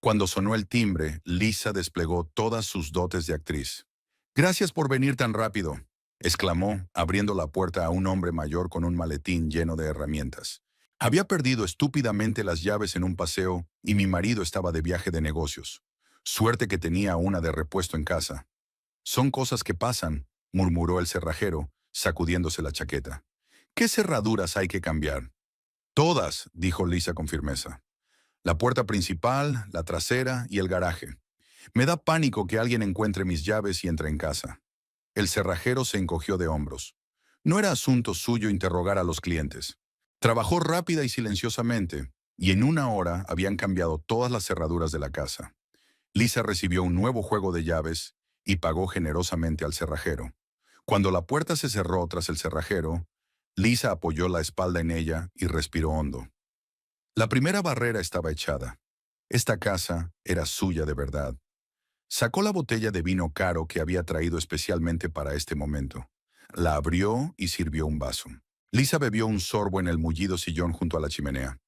Cuando sonó el timbre, Lisa desplegó todas sus dotes de actriz. «Gracias por venir tan rápido», exclamó, abriendo la puerta a un hombre mayor con un maletín lleno de herramientas. «Había perdido estúpidamente las llaves en un paseo y mi marido estaba de viaje de negocios. Suerte que tenía una de repuesto en casa». «Son cosas que pasan», murmuró el cerrajero, sacudiéndose la chaqueta. «¿Qué cerraduras hay que cambiar?» «Todas», dijo Lisa con firmeza. «La puerta principal, la trasera y el garaje. Me da pánico que alguien encuentre mis llaves y entre en casa». El cerrajero se encogió de hombros. No era asunto suyo interrogar a los clientes. Trabajó rápida y silenciosamente, y en una hora habían cambiado todas las cerraduras de la casa. Lisa recibió un nuevo juego de llaves y pagó generosamente al cerrajero. Cuando la puerta se cerró tras el cerrajero, Lisa apoyó la espalda en ella y respiró hondo. La primera barrera estaba echada. Esta casa era suya de verdad. Sacó la botella de vino caro que había traído especialmente para este momento. La abrió y sirvió un vaso. Lisa bebió un sorbo en el mullido sillón junto a la chimenea.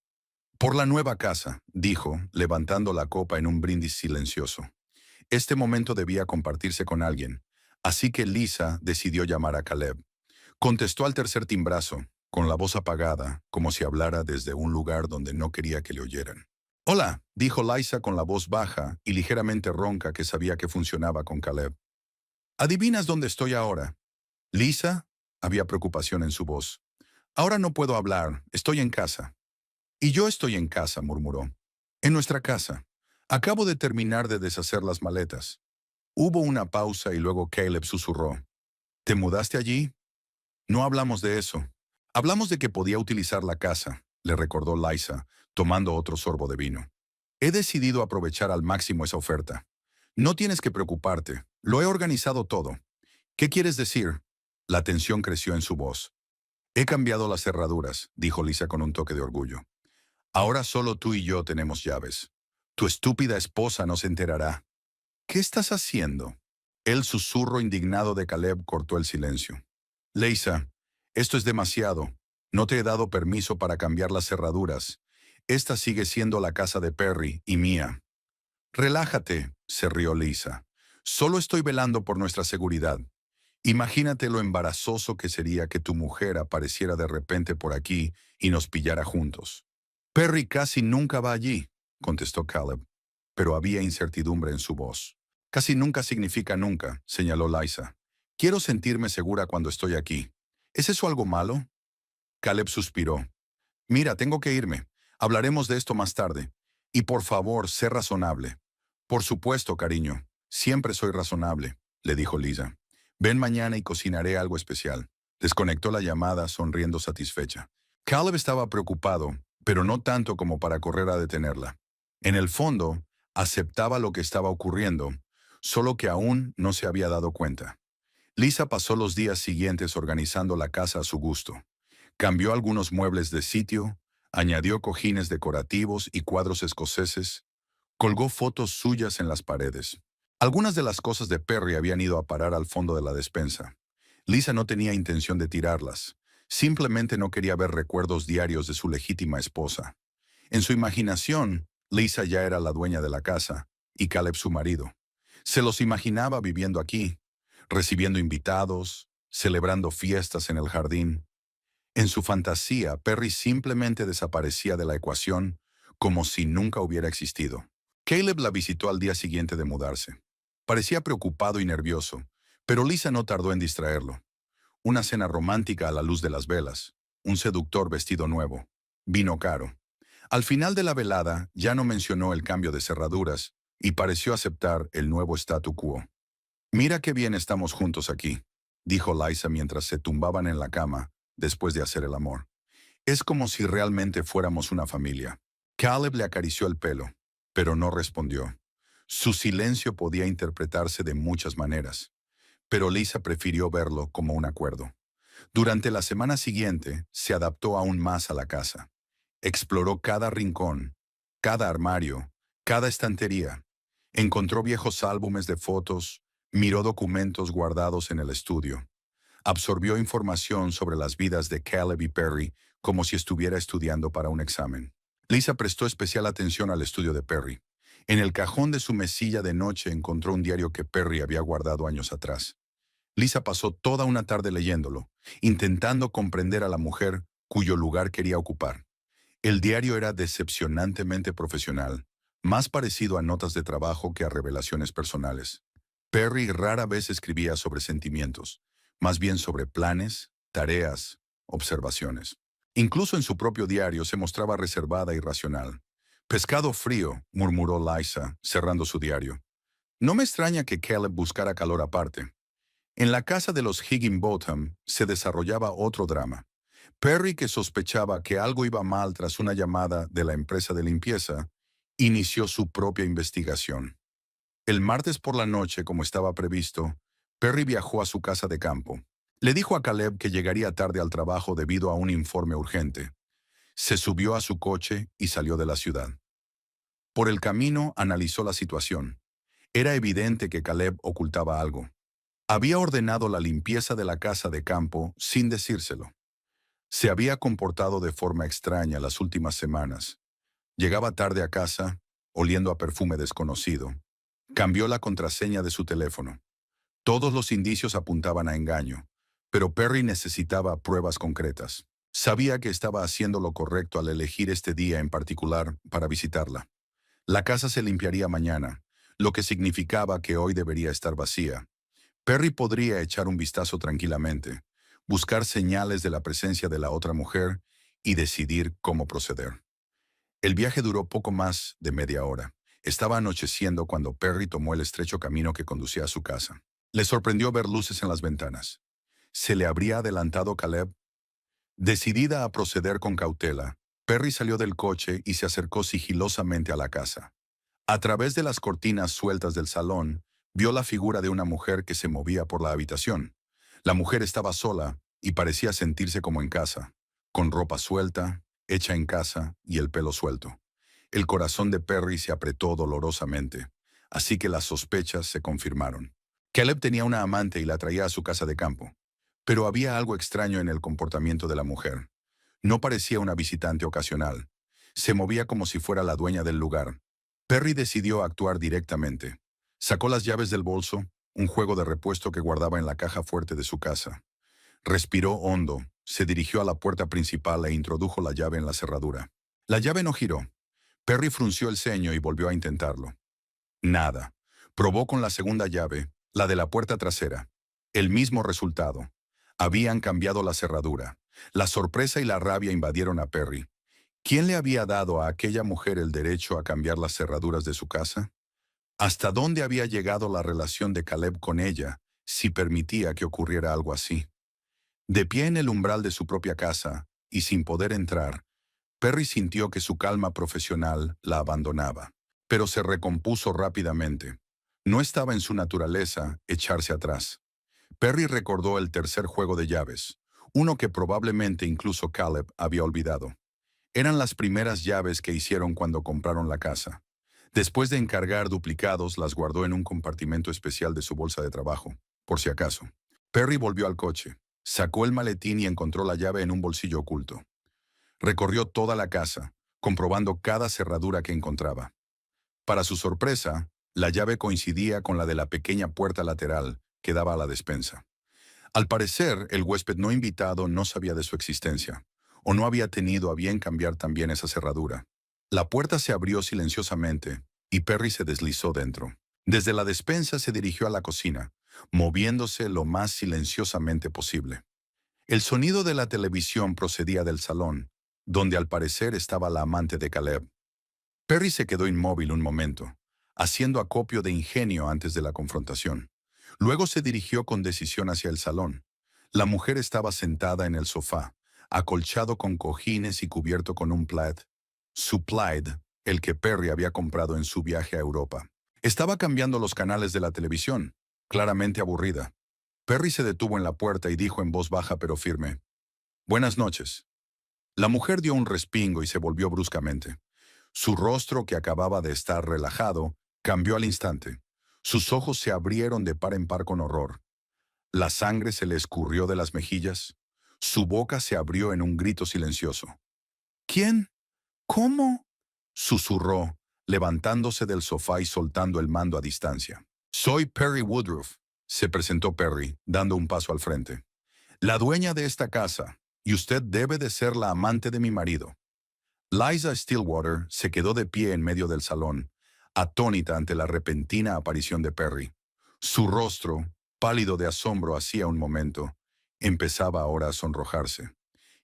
«Por la nueva casa», dijo, levantando la copa en un brindis silencioso. Este momento debía compartirse con alguien, así que Lisa decidió llamar a Caleb. Contestó al tercer timbrazo, con la voz apagada, como si hablara desde un lugar donde no quería que le oyeran. «Hola», dijo Liza con la voz baja y ligeramente ronca que sabía que funcionaba con Caleb. «¿Adivinas dónde estoy ahora?» «¿Lisa?» Había preocupación en su voz. «Ahora no puedo hablar, estoy en casa». «Y yo estoy en casa», murmuró. «En nuestra casa. Acabo de terminar de deshacer las maletas». Hubo una pausa y luego Caleb susurró. «¿Te mudaste allí?» «No hablamos de eso. Hablamos de que podía utilizar la casa», le recordó Liza, tomando otro sorbo de vino. «He decidido aprovechar al máximo esa oferta. No tienes que preocuparte, lo he organizado todo. ¿Qué quieres decir? La tensión creció en su voz. He cambiado las cerraduras, dijo Lisa con un toque de orgullo. Ahora solo tú y yo tenemos llaves. Tu estúpida esposa no se enterará. ¿Qué estás haciendo? El susurro indignado de Caleb cortó el silencio. Lisa, esto es demasiado. No te he dado permiso para cambiar las cerraduras. Esta sigue siendo la casa de Perry y mía. Relájate, se rió Lisa. Solo estoy velando por nuestra seguridad. Imagínate lo embarazoso que sería que tu mujer apareciera de repente por aquí y nos pillara juntos. Perry casi nunca va allí, contestó Caleb, pero había incertidumbre en su voz. Casi nunca significa nunca, señaló Liza. Quiero sentirme segura cuando estoy aquí. ¿Es eso algo malo? Caleb suspiró. Mira, tengo que irme. Hablaremos de esto más tarde. Y por favor, sé razonable. Por supuesto, cariño. Siempre soy razonable, le dijo Lisa. Ven mañana y cocinaré algo especial. Desconectó la llamada, sonriendo satisfecha. Caleb estaba preocupado, pero no tanto como para correr a detenerla. En el fondo, aceptaba lo que estaba ocurriendo, solo que aún no se había dado cuenta. Lisa pasó los días siguientes organizando la casa a su gusto. Cambió algunos muebles de sitio, añadió cojines decorativos y cuadros escoceses, colgó fotos suyas en las paredes. Algunas de las cosas de Perry habían ido a parar al fondo de la despensa. Lisa no tenía intención de tirarlas, simplemente no quería ver recuerdos diarios de su legítima esposa. En su imaginación, Lisa ya era la dueña de la casa, y Caleb su marido. Se los imaginaba viviendo aquí, recibiendo invitados, celebrando fiestas en el jardín. En su fantasía, Perry simplemente desaparecía de la ecuación como si nunca hubiera existido. Caleb la visitó al día siguiente de mudarse. Parecía preocupado y nervioso, pero Lisa no tardó en distraerlo. Una cena romántica a la luz de las velas, un seductor vestido nuevo, vino caro. Al final de la velada ya no mencionó el cambio de cerraduras y pareció aceptar el nuevo statu quo. Mira qué bien estamos juntos aquí, dijo Liza mientras se tumbaban en la cama después de hacer el amor. Es como si realmente fuéramos una familia. Caleb le acarició el pelo, pero no respondió. Su silencio podía interpretarse de muchas maneras, pero Lisa prefirió verlo como un acuerdo. Durante la semana siguiente, se adaptó aún más a la casa. Exploró cada rincón, cada armario, cada estantería. Encontró viejos álbumes de fotos, miró documentos guardados en el estudio. Absorbió información sobre las vidas de Caleb y Perry como si estuviera estudiando para un examen. Lisa prestó especial atención al estudio de Perry. En el cajón de su mesilla de noche encontró un diario que Perry había guardado años atrás. Lisa pasó toda una tarde leyéndolo, intentando comprender a la mujer cuyo lugar quería ocupar. El diario era decepcionantemente profesional, más parecido a notas de trabajo que a revelaciones personales. Perry rara vez escribía sobre sentimientos, más bien sobre planes, tareas, observaciones. Incluso en su propio diario se mostraba reservada y racional. Pescado frío, murmuró Liza, cerrando su diario. No me extraña que Caleb buscara calor aparte. En la casa de los Higginbotham se desarrollaba otro drama. Perry, que sospechaba que algo iba mal tras una llamada de la empresa de limpieza, inició su propia investigación. El martes por la noche, como estaba previsto, Perry viajó a su casa de campo. Le dijo a Caleb que llegaría tarde al trabajo debido a un informe urgente. Se subió a su coche y salió de la ciudad. Por el camino analizó la situación. Era evidente que Caleb ocultaba algo. Había ordenado la limpieza de la casa de campo sin decírselo. Se había comportado de forma extraña las últimas semanas. Llegaba tarde a casa, oliendo a perfume desconocido. Cambió la contraseña de su teléfono. Todos los indicios apuntaban a engaño, pero Perry necesitaba pruebas concretas. Sabía que estaba haciendo lo correcto al elegir este día en particular para visitarla. La casa se limpiaría mañana, lo que significaba que hoy debería estar vacía. Perry podría echar un vistazo tranquilamente, buscar señales de la presencia de la otra mujer y decidir cómo proceder. El viaje duró poco más de media hora. Estaba anocheciendo cuando Perry tomó el estrecho camino que conducía a su casa. Le sorprendió ver luces en las ventanas. ¿Se le habría adelantado Caleb? Decidida a proceder con cautela, Perry salió del coche y se acercó sigilosamente a la casa. A través de las cortinas sueltas del salón, Vio la figura de una mujer que se movía por la habitación. La mujer estaba sola y parecía sentirse como en casa, con ropa suelta, hecha en casa y el pelo suelto. El corazón de Perry se apretó dolorosamente, así que las sospechas se confirmaron. Caleb tenía una amante y la traía a su casa de campo. Pero había algo extraño en el comportamiento de la mujer. No parecía una visitante ocasional. Se movía como si fuera la dueña del lugar. Perry decidió actuar directamente. Sacó las llaves del bolso, un juego de repuesto que guardaba en la caja fuerte de su casa. Respiró hondo, se dirigió a la puerta principal e introdujo la llave en la cerradura. La llave no giró. Perry frunció el ceño y volvió a intentarlo. Nada. Probó con la segunda llave, la de la puerta trasera. El mismo resultado. Habían cambiado la cerradura. La sorpresa y la rabia invadieron a Perry. ¿Quién le había dado a aquella mujer el derecho a cambiar las cerraduras de su casa? ¿Hasta dónde había llegado la relación de Caleb con ella, si permitía que ocurriera algo así? De pie en el umbral de su propia casa, y sin poder entrar, Perry sintió que su calma profesional la abandonaba, pero se recompuso rápidamente. No estaba en su naturaleza echarse atrás. Perry recordó el tercer juego de llaves, uno que probablemente incluso Caleb había olvidado. Eran las primeras llaves que hicieron cuando compraron la casa. Después de encargar duplicados, las guardó en un compartimento especial de su bolsa de trabajo, por si acaso. Perry volvió al coche, sacó el maletín y encontró la llave en un bolsillo oculto. Recorrió toda la casa, comprobando cada cerradura que encontraba. Para su sorpresa, la llave coincidía con la de la pequeña puerta lateral que daba a la despensa. Al parecer, el huésped no invitado no sabía de su existencia, o no había tenido a bien cambiar también esa cerradura. La puerta se abrió silenciosamente, y Perry se deslizó dentro. Desde la despensa se dirigió a la cocina, moviéndose lo más silenciosamente posible. El sonido de la televisión procedía del salón, donde al parecer estaba la amante de Caleb. Perry se quedó inmóvil un momento, haciendo acopio de ingenio antes de la confrontación. Luego se dirigió con decisión hacia el salón. La mujer estaba sentada en el sofá, acolchado con cojines y cubierto con un plaid. Su plaid, el que Perry había comprado en su viaje a Europa. Estaba cambiando los canales de la televisión, claramente aburrida. Perry se detuvo en la puerta y dijo en voz baja pero firme: «Buenas noches». La mujer dio un respingo y se volvió bruscamente. Su rostro, que acababa de estar relajado, cambió al instante. Sus ojos se abrieron de par en par con horror. La sangre se le escurrió de las mejillas. Su boca se abrió en un grito silencioso. «¿Quién? ¿Cómo?», susurró, levantándose del sofá y soltando el mando a distancia. «Soy Perry Woodruff», se presentó Perry, dando un paso al frente. «La dueña de esta casa, y usted debe de ser la amante de mi marido». Liza Stillwater se quedó de pie en medio del salón, atónita ante la repentina aparición de Perry. Su rostro, pálido de asombro hacía un momento, empezaba ahora a sonrojarse.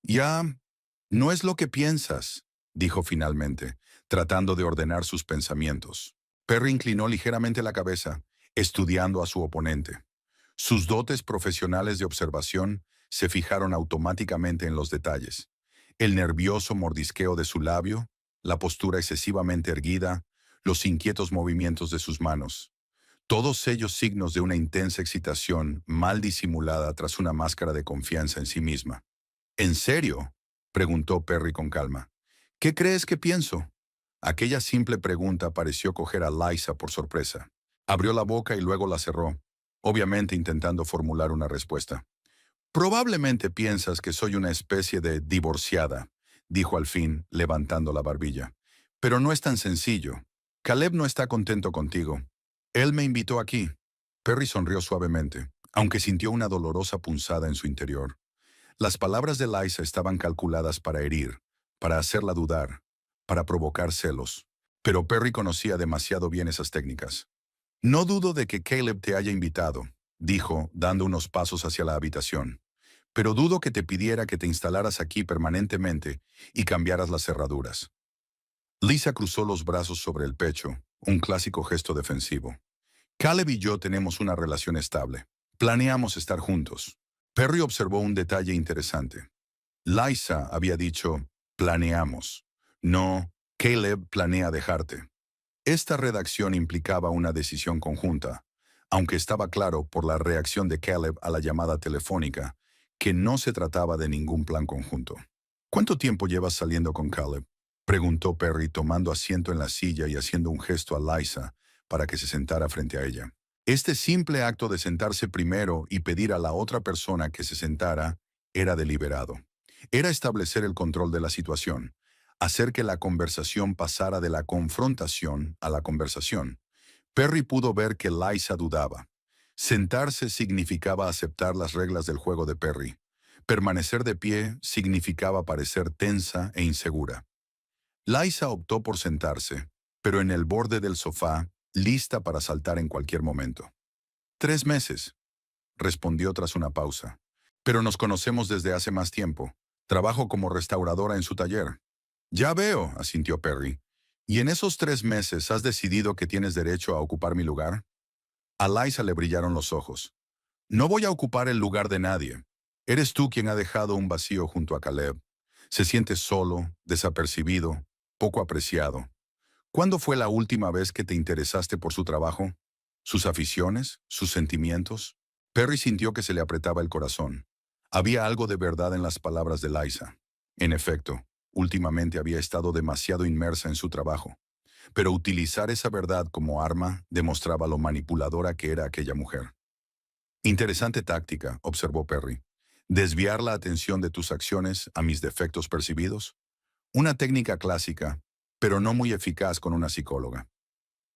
«Ya, no es lo que piensas», dijo finalmente, tratando de ordenar sus pensamientos. Perry inclinó ligeramente la cabeza, estudiando a su oponente. Sus dotes profesionales de observación se fijaron automáticamente en los detalles. El nervioso mordisqueo de su labio, la postura excesivamente erguida, los inquietos movimientos de sus manos. Todos ellos signos de una intensa excitación mal disimulada tras una máscara de confianza en sí misma. «¿En serio?», preguntó Perry con calma. «¿Qué crees que pienso?». Aquella simple pregunta pareció coger a Liza por sorpresa. Abrió la boca y luego la cerró, obviamente intentando formular una respuesta. «Probablemente piensas que soy una especie de divorciada», dijo al fin, levantando la barbilla. «Pero no es tan sencillo. Caleb no está contento contigo. Él me invitó aquí». Perry sonrió suavemente, aunque sintió una dolorosa punzada en su interior. Las palabras de Liza estaban calculadas para herir, para hacerla dudar, para provocar celos. Pero Perry conocía demasiado bien esas técnicas. «No dudo de que Caleb te haya invitado», dijo, dando unos pasos hacia la habitación. «Pero dudo que te pidiera que te instalaras aquí permanentemente y cambiaras las cerraduras». Lisa cruzó los brazos sobre el pecho, un clásico gesto defensivo. «Caleb y yo tenemos una relación estable. Planeamos estar juntos». Perry observó un detalle interesante. Liza había dicho, «planeamos». No, «Caleb planea dejarte». Esta redacción implicaba una decisión conjunta. aunque estaba claro por la reacción de Caleb a la llamada telefónica que no se trataba de ningún plan conjunto. ¿Cuánto tiempo llevas saliendo con Caleb?, preguntó Perry tomando asiento en la silla y haciendo un gesto a Liza para que se sentara frente a ella. Este simple acto de sentarse primero y pedir a la otra persona que se sentara era deliberado. Era establecer el control de la situación, hacer que la conversación pasara de la confrontación a la conversación. Perry pudo ver que Liza dudaba. Sentarse significaba aceptar las reglas del juego de Perry. Permanecer de pie significaba parecer tensa e insegura. Liza optó por sentarse, pero en el borde del sofá, lista para saltar en cualquier momento. 3 meses, respondió tras una pausa. Pero nos conocemos desde hace más tiempo. Trabajo como restauradora en su taller. Ya veo, asintió Perry. ¿Y en esos 3 meses has decidido que tienes derecho a ocupar mi lugar? A Liza le brillaron los ojos. No voy a ocupar el lugar de nadie. Eres tú quien ha dejado un vacío junto a Caleb. Se siente solo, desapercibido, poco apreciado. ¿Cuándo fue la última vez que te interesaste por su trabajo? ¿Sus aficiones? ¿Sus sentimientos? Perry sintió que se le apretaba el corazón. Había algo de verdad en las palabras de Liza. En efecto, últimamente había estado demasiado inmersa en su trabajo. Pero utilizar esa verdad como arma demostraba lo manipuladora que era aquella mujer. Interesante táctica, observó Perry. Desviar la atención de tus acciones a mis defectos percibidos. Una técnica clásica, pero no muy eficaz con una psicóloga.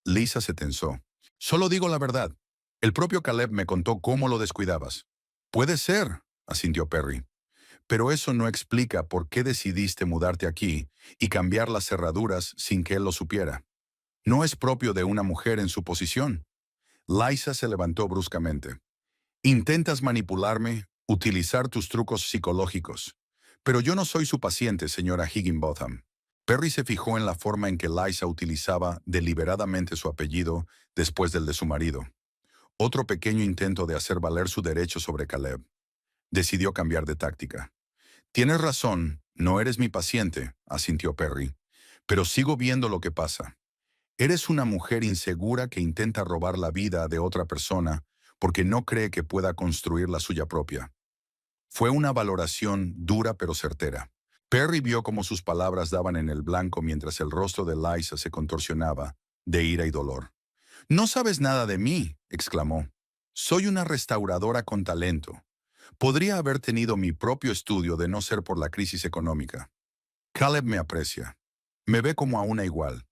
Liza se tensó. Solo digo la verdad. El propio Caleb me contó cómo lo descuidabas. Puede ser, asintió Perry. Pero eso no explica por qué decidiste mudarte aquí y cambiar las cerraduras sin que él lo supiera. No es propio de una mujer en su posición. Liza se levantó bruscamente. Intentas manipularme, utilizar tus trucos psicológicos. Pero yo no soy su paciente, señora Higginbotham. Perry se fijó en la forma en que Liza utilizaba deliberadamente su apellido después del de su marido. Otro pequeño intento de hacer valer su derecho sobre Caleb. Decidió cambiar de táctica. Tienes razón, no eres mi paciente, asintió Perry. Pero sigo viendo lo que pasa. Eres una mujer insegura que intenta robar la vida de otra persona porque no cree que pueda construir la suya propia. Fue una valoración dura pero certera. Perry vio cómo sus palabras daban en el blanco mientras el rostro de Liza se contorsionaba, de ira y dolor. «No sabes nada de mí», exclamó. «Soy una restauradora con talento. Podría haber tenido mi propio estudio de no ser por la crisis económica. Caleb me aprecia. Me ve como a una igual.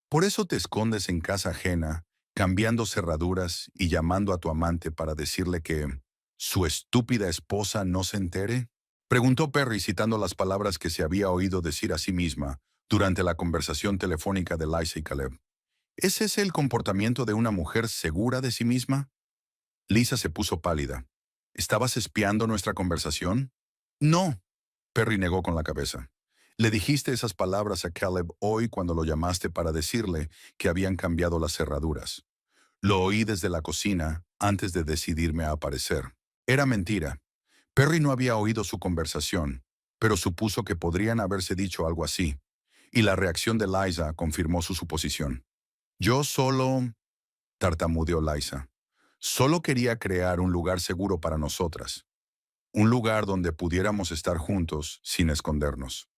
Por eso te escondes en casa ajena, cambiando cerraduras y llamando a tu amante para decirle que su estúpida esposa no se entere». Preguntó Perry citando las palabras que se había oído decir a sí misma durante la conversación telefónica de Liza y Caleb. ¿Es ese el comportamiento de una mujer segura de sí misma? Liza se puso pálida. ¿Estabas espiando nuestra conversación? No, Perry negó con la cabeza. Le dijiste esas palabras a Caleb hoy cuando lo llamaste para decirle que habían cambiado las cerraduras. Lo oí desde la cocina antes de decidirme a aparecer. Era mentira. Perry no había oído su conversación, pero supuso que podrían haberse dicho algo así, y la reacción de Liza confirmó su suposición. Yo solo, tartamudeó Liza, solo quería crear un lugar seguro para nosotras, un lugar donde pudiéramos estar juntos sin escondernos.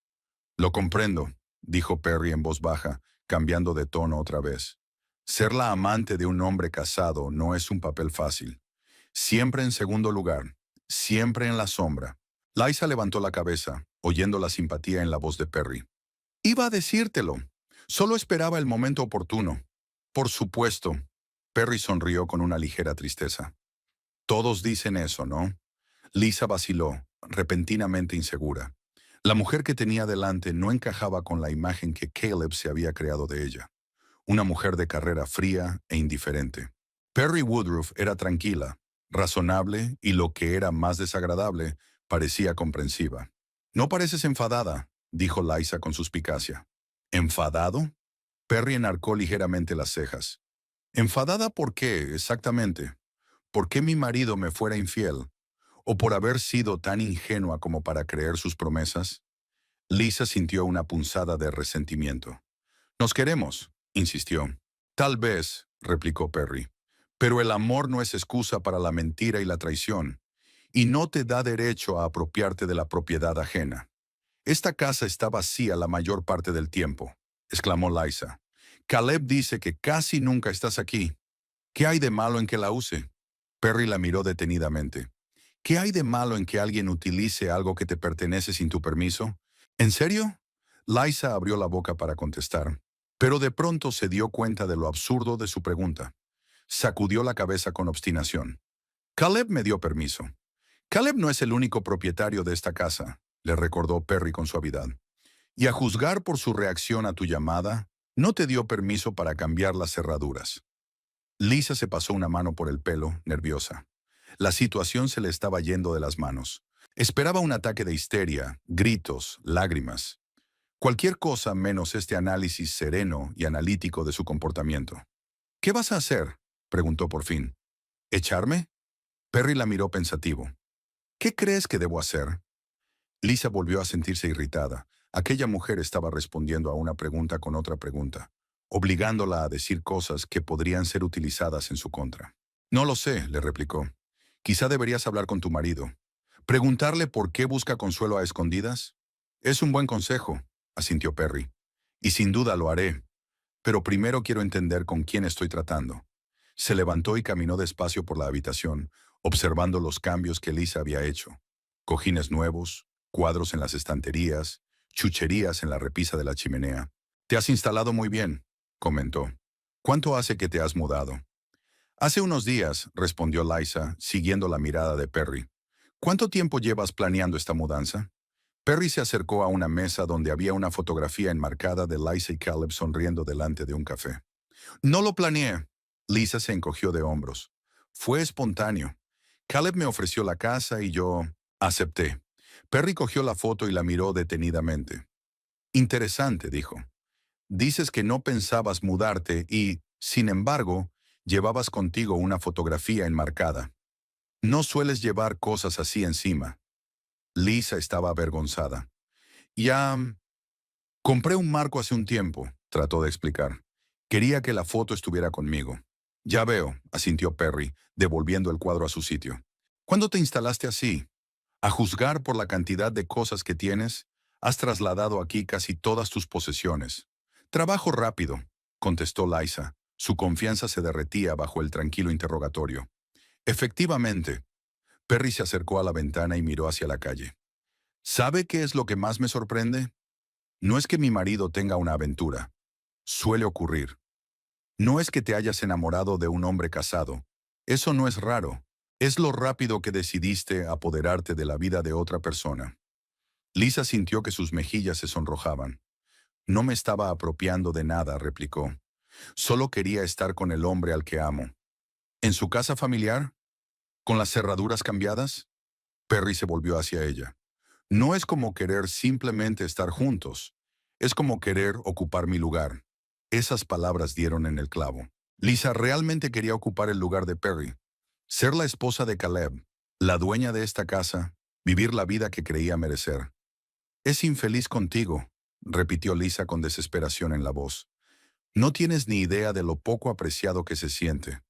Lo comprendo, dijo Perry en voz baja, cambiando de tono otra vez. Ser la amante de un hombre casado no es un papel fácil. Siempre en segundo lugar, siempre en la sombra. Liza levantó la cabeza, oyendo la simpatía en la voz de Perry. Iba a decírtelo. Solo esperaba el momento oportuno. Por supuesto. Perry sonrió con una ligera tristeza. Todos dicen eso, ¿no? Liza vaciló, repentinamente insegura. La mujer que tenía delante no encajaba con la imagen que Caleb se había creado de ella. Una mujer de carrera fría e indiferente. Perry Woodruff era tranquila, razonable y, lo que era más desagradable, parecía comprensiva. «No pareces enfadada», dijo Liza con suspicacia. «¿Enfadado?» Perry enarcó ligeramente las cejas. «¿Enfadada por qué, exactamente? ¿Por qué mi marido me fuera infiel? ¿O por haber sido tan ingenua como para creer sus promesas?» Liza sintió una punzada de resentimiento. «Nos queremos», insistió. «Tal vez», replicó Perry, Pero el amor no es excusa para la mentira y la traición, y no te da derecho a apropiarte de la propiedad ajena. Esta casa está vacía la mayor parte del tiempo, exclamó Liza. Caleb dice que casi nunca estás aquí. ¿Qué hay de malo en que la use? Perry la miró detenidamente. ¿Qué hay de malo en que alguien utilice algo que te pertenece sin tu permiso? ¿En serio? Liza abrió la boca para contestar, pero de pronto se dio cuenta de lo absurdo de su pregunta. Sacudió la cabeza con obstinación. Caleb me dio permiso. Caleb no es el único propietario de esta casa, le recordó Perry con suavidad. Y a juzgar por su reacción a tu llamada, no te dio permiso para cambiar las cerraduras. Lisa se pasó una mano por el pelo, nerviosa. La situación se le estaba yendo de las manos. Esperaba un ataque de histeria, gritos, lágrimas. Cualquier cosa menos este análisis sereno y analítico de su comportamiento. ¿Qué vas a hacer?, preguntó por fin. ¿Echarme? Perry la miró pensativo. ¿Qué crees que debo hacer? Lisa volvió a sentirse irritada. Aquella mujer estaba respondiendo a una pregunta con otra pregunta, obligándola a decir cosas que podrían ser utilizadas en su contra. No lo sé, le replicó. Quizá deberías hablar con tu marido. ¿Preguntarle por qué busca consuelo a escondidas? Es un buen consejo, asintió Perry. Y sin duda lo haré. Pero primero quiero entender con quién estoy tratando. Se levantó y caminó despacio por la habitación, observando los cambios que Lisa había hecho. Cojines nuevos, cuadros en las estanterías, chucherías en la repisa de la chimenea. Te has instalado muy bien, comentó. ¿Cuánto hace que te has mudado? Hace unos días, respondió Liza, siguiendo la mirada de Perry. ¿Cuánto tiempo llevas planeando esta mudanza? Perry se acercó a una mesa donde había una fotografía enmarcada de Liza y Caleb sonriendo delante de un café. No lo planeé. Lisa se encogió de hombros. Fue espontáneo. Caleb me ofreció la casa y yo acepté. Perry cogió la foto y la miró detenidamente. Interesante, dijo. Dices que no pensabas mudarte y, sin embargo, llevabas contigo una fotografía enmarcada. No sueles llevar cosas así encima. Lisa estaba avergonzada. Ya compré un marco hace un tiempo, trató de explicar. Quería que la foto estuviera conmigo. Ya veo, asintió Perry, devolviendo el cuadro a su sitio. ¿Cuándo te instalaste así? A juzgar por la cantidad de cosas que tienes, has trasladado aquí casi todas tus posesiones. Trabajo rápido, contestó Liza. Su confianza se derretía bajo el tranquilo interrogatorio. Efectivamente. Perry se acercó a la ventana y miró hacia la calle. ¿Sabe qué es lo que más me sorprende? No es que mi marido tenga una aventura. Suele ocurrir. No es que te hayas enamorado de un hombre casado. Eso no es raro. Es lo rápido que decidiste apoderarte de la vida de otra persona. Lisa sintió que sus mejillas se sonrojaban. No me estaba apropiando de nada, replicó. Solo quería estar con el hombre al que amo. ¿En su casa familiar? ¿Con las cerraduras cambiadas? Perry se volvió hacia ella. No es como querer simplemente estar juntos. Es como querer ocupar mi lugar. Esas palabras dieron en el clavo. Lisa realmente quería ocupar el lugar de Perry. Ser la esposa de Caleb, la dueña de esta casa, vivir la vida que creía merecer. Es infeliz contigo, repitió Lisa con desesperación en la voz. No tienes ni idea de lo poco apreciado que se siente,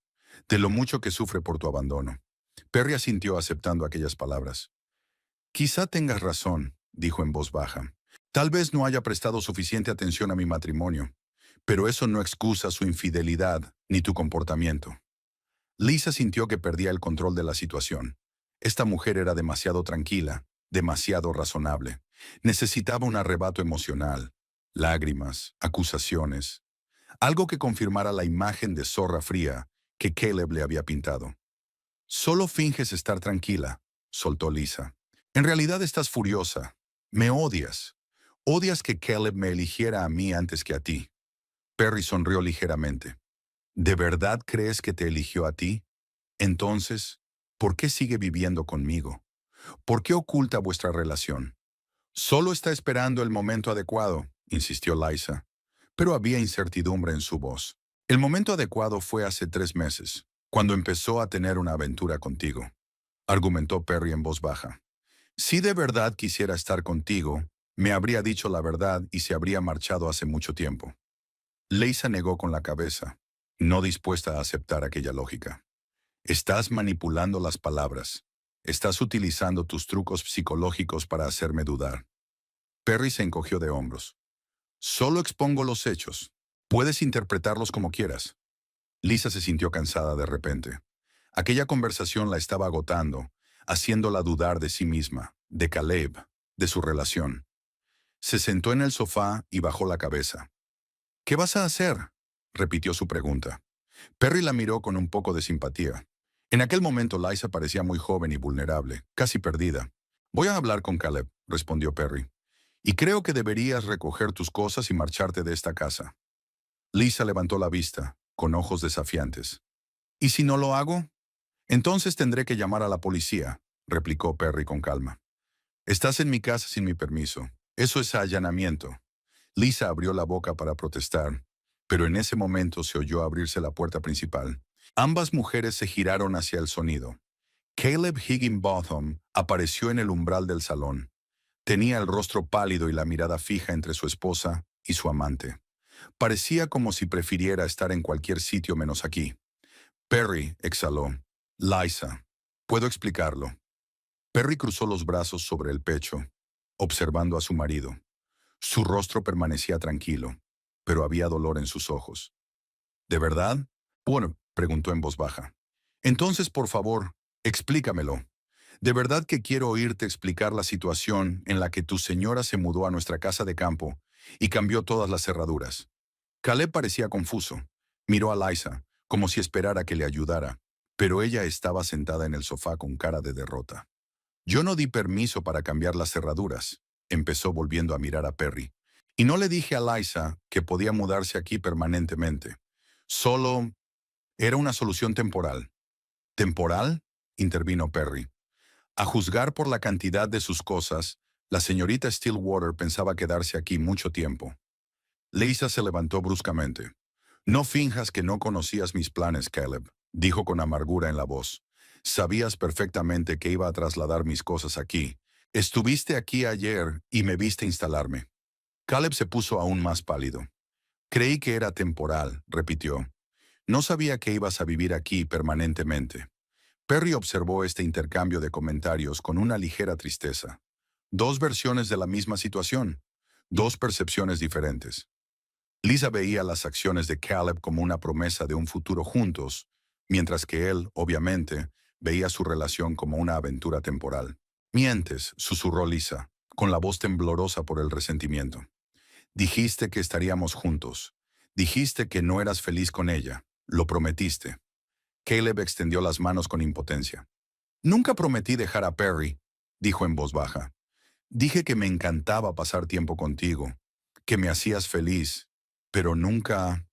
de lo mucho que sufre por tu abandono. Perry asintió aceptando aquellas palabras. Quizá tengas razón, dijo en voz baja. Tal vez no haya prestado suficiente atención a mi matrimonio, pero eso no excusa su infidelidad ni tu comportamiento. Lisa sintió que perdía el control de la situación. Esta mujer era demasiado tranquila, demasiado razonable. Necesitaba un arrebato emocional, lágrimas, acusaciones, algo que confirmara la imagen de zorra fría que Caleb le había pintado. Solo finges estar tranquila, soltó Lisa. En realidad estás furiosa. Me odias. Odias que Caleb me eligiera a mí antes que a ti. Perry sonrió ligeramente. ¿De verdad crees que te eligió a ti? Entonces, ¿por qué sigue viviendo conmigo? ¿Por qué oculta vuestra relación? Solo está esperando el momento adecuado, insistió Liza, pero había incertidumbre en su voz. El momento adecuado fue hace 3 meses, cuando empezó a tener una aventura contigo, argumentó Perry en voz baja. Si de verdad quisiera estar contigo, me habría dicho la verdad y se habría marchado hace mucho tiempo. Liza negó con la cabeza. no dispuesta a aceptar aquella lógica. Estás manipulando las palabras. Estás utilizando tus trucos psicológicos para hacerme dudar. Perry se encogió de hombros. Solo expongo los hechos. Puedes interpretarlos como quieras. Lisa se sintió cansada de repente. Aquella conversación la estaba agotando, haciéndola dudar de sí misma, de Caleb, de su relación. Se sentó en el sofá y bajó la cabeza. ¿Qué vas a hacer?, repitió su pregunta. Perry la miró con un poco de simpatía. En aquel momento Liza parecía muy joven y vulnerable, casi perdida. Voy a hablar con Caleb, respondió Perry. Y creo que deberías recoger tus cosas y marcharte de esta casa. Lisa levantó la vista, con ojos desafiantes. ¿Y si no lo hago? Entonces tendré que llamar a la policía, replicó Perry con calma. Estás en mi casa sin mi permiso. Eso es allanamiento. Lisa abrió la boca para protestar, pero en ese momento se oyó abrirse la puerta principal. Ambas mujeres se giraron hacia el sonido. Caleb Higginbotham apareció en el umbral del salón. Tenía el rostro pálido y la mirada fija entre su esposa y su amante. Parecía como si prefiriera estar en cualquier sitio menos aquí. Perry exhaló. Liza, puedo explicarlo. Perry cruzó los brazos sobre el pecho, observando a su marido. Su rostro permanecía tranquilo, pero había dolor en sus ojos. ¿De verdad? Bueno, preguntó en voz baja. Entonces, por favor, explícamelo. De verdad que quiero oírte explicar la situación en la que tu señora se mudó a nuestra casa de campo y cambió todas las cerraduras. Caleb parecía confuso. Miró a Liza, como si esperara que le ayudara, pero ella estaba sentada en el sofá con cara de derrota. Yo no di permiso para cambiar las cerraduras, empezó volviendo a mirar a Perry. Y no le dije a Liza que podía mudarse aquí permanentemente. Solo era una solución temporal. ¿Temporal?, intervino Perry. A juzgar por la cantidad de sus cosas, la señorita Stillwater pensaba quedarse aquí mucho tiempo. Lisa se levantó bruscamente. No finjas que no conocías mis planes, Caleb, dijo con amargura en la voz. Sabías perfectamente que iba a trasladar mis cosas aquí. Estuviste aquí ayer y me viste instalarme. Caleb se puso aún más pálido. Creí que era temporal, repitió. No sabía que ibas a vivir aquí permanentemente. Perry observó este intercambio de comentarios con una ligera tristeza. Dos versiones de la misma situación. Dos percepciones diferentes. Lisa veía las acciones de Caleb como una promesa de un futuro juntos, mientras que él, obviamente, veía su relación como una aventura temporal. Mientes, susurró Lisa, con la voz temblorosa por el resentimiento. Dijiste que estaríamos juntos. Dijiste que no eras feliz con ella. Lo prometiste. Caleb extendió las manos con impotencia. Nunca prometí dejar a Perry, dijo en voz baja. Dije que me encantaba pasar tiempo contigo, que me hacías feliz, pero nunca...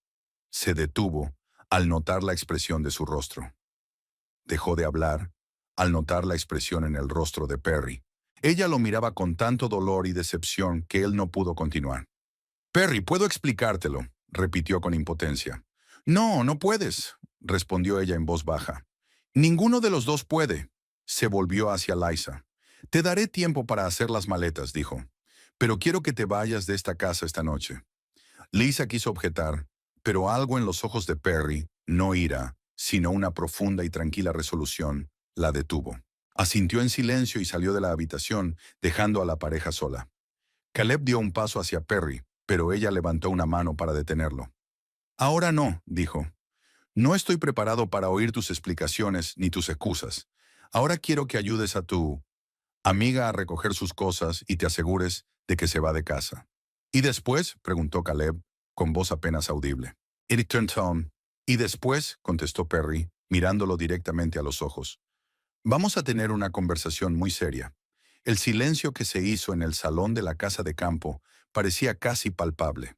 Se detuvo al notar la expresión de su rostro. Dejó de hablar al notar la expresión en el rostro de Perry. Ella lo miraba con tanto dolor y decepción que él no pudo continuar. Perry, puedo explicártelo, repitió con impotencia. No, no puedes, respondió ella en voz baja. Ninguno de los dos puede. Se volvió hacia Liza. Te daré tiempo para hacer las maletas, dijo. Pero quiero que te vayas de esta casa esta noche. Lisa quiso objetar, pero algo en los ojos de Perry, no ira, sino una profunda y tranquila resolución, la detuvo. Asintió en silencio y salió de la habitación, dejando a la pareja sola. Caleb dio un paso hacia Perry, pero ella levantó una mano para detenerlo. Ahora no, dijo. No estoy preparado para oír tus explicaciones ni tus excusas. Ahora quiero que ayudes a tu amiga a recoger sus cosas y te asegures de que se va de casa. ¿Y después?, preguntó Caleb, con voz apenas audible. It turned on. ¿Y después?, contestó Perry, mirándolo directamente a los ojos. Vamos a tener una conversación muy seria. El silencio que se hizo en el salón de la casa de campo parecía casi palpable.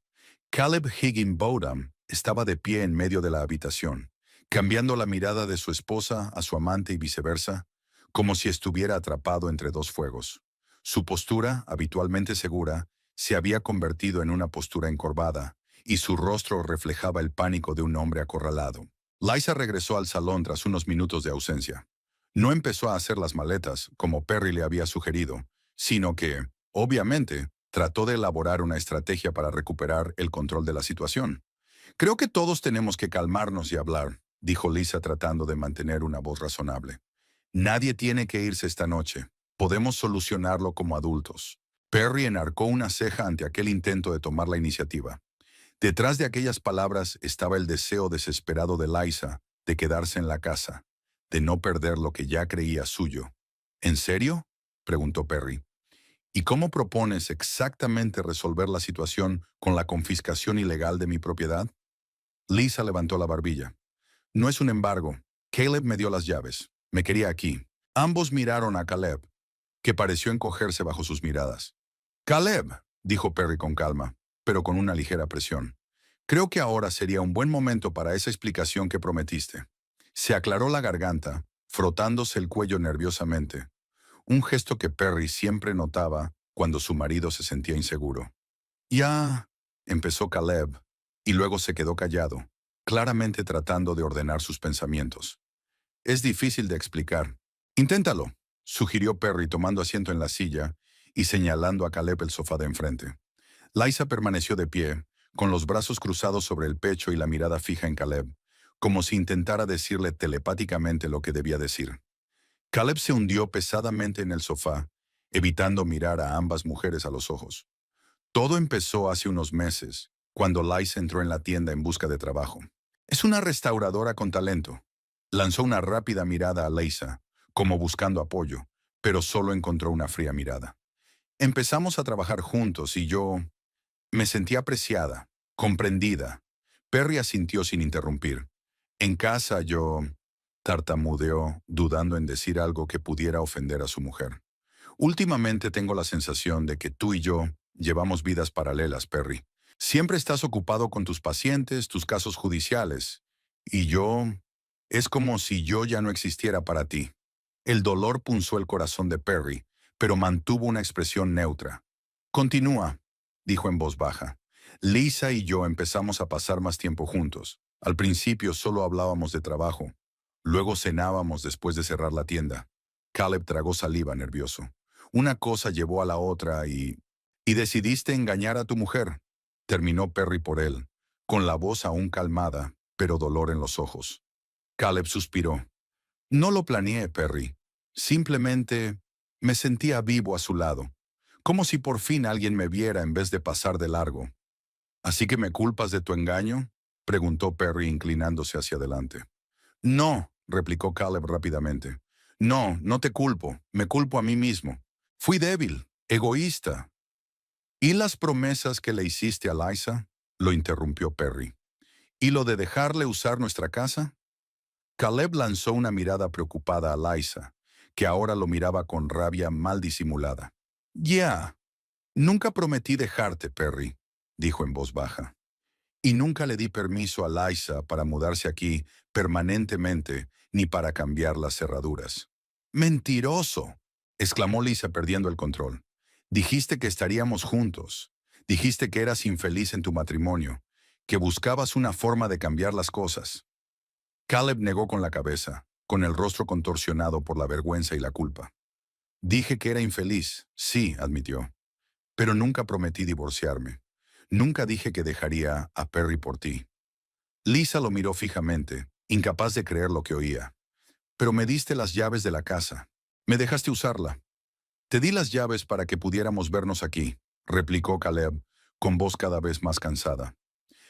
Caleb Higginbotham estaba de pie en medio de la habitación, cambiando la mirada de su esposa a su amante y viceversa, como si estuviera atrapado entre dos fuegos. Su postura, habitualmente segura, se había convertido en una postura encorvada, y su rostro reflejaba el pánico de un hombre acorralado. Liza regresó al salón tras unos minutos de ausencia. No empezó a hacer las maletas, como Perry le había sugerido, sino que, obviamente, trató de elaborar una estrategia para recuperar el control de la situación. Creo que todos tenemos que calmarnos y hablar, dijo Lisa tratando de mantener una voz razonable. Nadie tiene que irse esta noche. Podemos solucionarlo como adultos. Perry enarcó una ceja ante aquel intento de tomar la iniciativa. Detrás de aquellas palabras estaba el deseo desesperado de Liza de quedarse en la casa, de no perder lo que ya creía suyo. ¿En serio?, preguntó Perry. ¿Y cómo propones exactamente resolver la situación con la confiscación ilegal de mi propiedad? Lisa levantó la barbilla. No es un embargo. Caleb me dio las llaves. Me quería aquí. Ambos miraron a Caleb, que pareció encogerse bajo sus miradas. Caleb, dijo Perry con calma, pero con una ligera presión. Creo que ahora sería un buen momento para esa explicación que prometiste. Se aclaró la garganta, frotándose el cuello nerviosamente, un gesto que Perry siempre notaba cuando su marido se sentía inseguro. Ya, empezó Caleb, y luego se quedó callado, claramente tratando de ordenar sus pensamientos. Es difícil de explicar. Inténtalo, sugirió Perry tomando asiento en la silla y señalando a Caleb el sofá de enfrente. Liza permaneció de pie, con los brazos cruzados sobre el pecho y la mirada fija en Caleb, como si intentara decirle telepáticamente lo que debía decir. Caleb se hundió pesadamente en el sofá, evitando mirar a ambas mujeres a los ojos. Todo empezó hace unos meses, cuando Liza entró en la tienda en busca de trabajo. Es una restauradora con talento. Lanzó una rápida mirada a Liza, como buscando apoyo, pero solo encontró una fría mirada. Empezamos a trabajar juntos y yo me sentí apreciada, comprendida. Perry asintió sin interrumpir. En casa yo tartamudeó, dudando en decir algo que pudiera ofender a su mujer. Últimamente tengo la sensación de que tú y yo llevamos vidas paralelas, Perry. Siempre estás ocupado con tus pacientes, tus casos judiciales. Y yo... Es como si yo ya no existiera para ti. El dolor punzó el corazón de Perry, pero mantuvo una expresión neutra. Continúa, dijo en voz baja. Lisa y yo empezamos a pasar más tiempo juntos. Al principio solo hablábamos de trabajo. Luego cenábamos después de cerrar la tienda. Caleb tragó saliva nervioso. Una cosa llevó a la otra y... Y decidiste engañar a tu mujer. Terminó Perry por él, con la voz aún calmada, pero dolor en los ojos. Caleb suspiró. No lo planeé, Perry. Simplemente me sentía vivo a su lado, como si por fin alguien me viera en vez de pasar de largo. ¿Así que me culpas de tu engaño?, preguntó Perry inclinándose hacia adelante. No, replicó Caleb rápidamente. No, no te culpo, me culpo a mí mismo. Fui débil, egoísta. ¿Y las promesas que le hiciste a Liza?, lo interrumpió Perry. ¿Y lo de dejarle usar nuestra casa? Caleb lanzó una mirada preocupada a Liza, que ahora lo miraba con rabia mal disimulada. Ya, nunca prometí dejarte, Perry, dijo en voz baja. Y nunca le di permiso a Liza para mudarse aquí permanentemente ni para cambiar las cerraduras. ¡Mentiroso!, exclamó Lisa perdiendo el control. Dijiste que estaríamos juntos. Dijiste que eras infeliz en tu matrimonio, que buscabas una forma de cambiar las cosas. Caleb negó con la cabeza, con el rostro contorsionado por la vergüenza y la culpa. Dije que era infeliz, sí, admitió, pero nunca prometí divorciarme. Nunca dije que dejaría a Perry por ti. Lisa lo miró fijamente, incapaz de creer lo que oía. Pero me diste las llaves de la casa. Me dejaste usarla. Te di las llaves para que pudiéramos vernos aquí, replicó Caleb, con voz cada vez más cansada.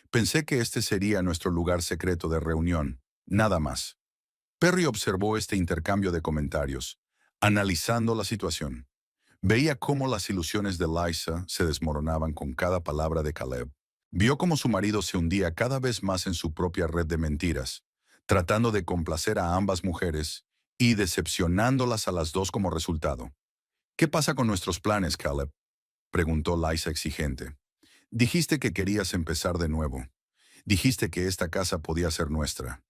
Pensé que este sería nuestro lugar secreto de reunión, nada más. Perry observó este intercambio de comentarios, analizando la situación. Veía cómo las ilusiones de Liza se desmoronaban con cada palabra de Caleb. Vio cómo su marido se hundía cada vez más en su propia red de mentiras, tratando de complacer a ambas mujeres y decepcionándolas a las dos como resultado. ¿Qué pasa con nuestros planes, Caleb?, preguntó Liza exigente. Dijiste que querías empezar de nuevo. Dijiste que esta casa podía ser nuestra.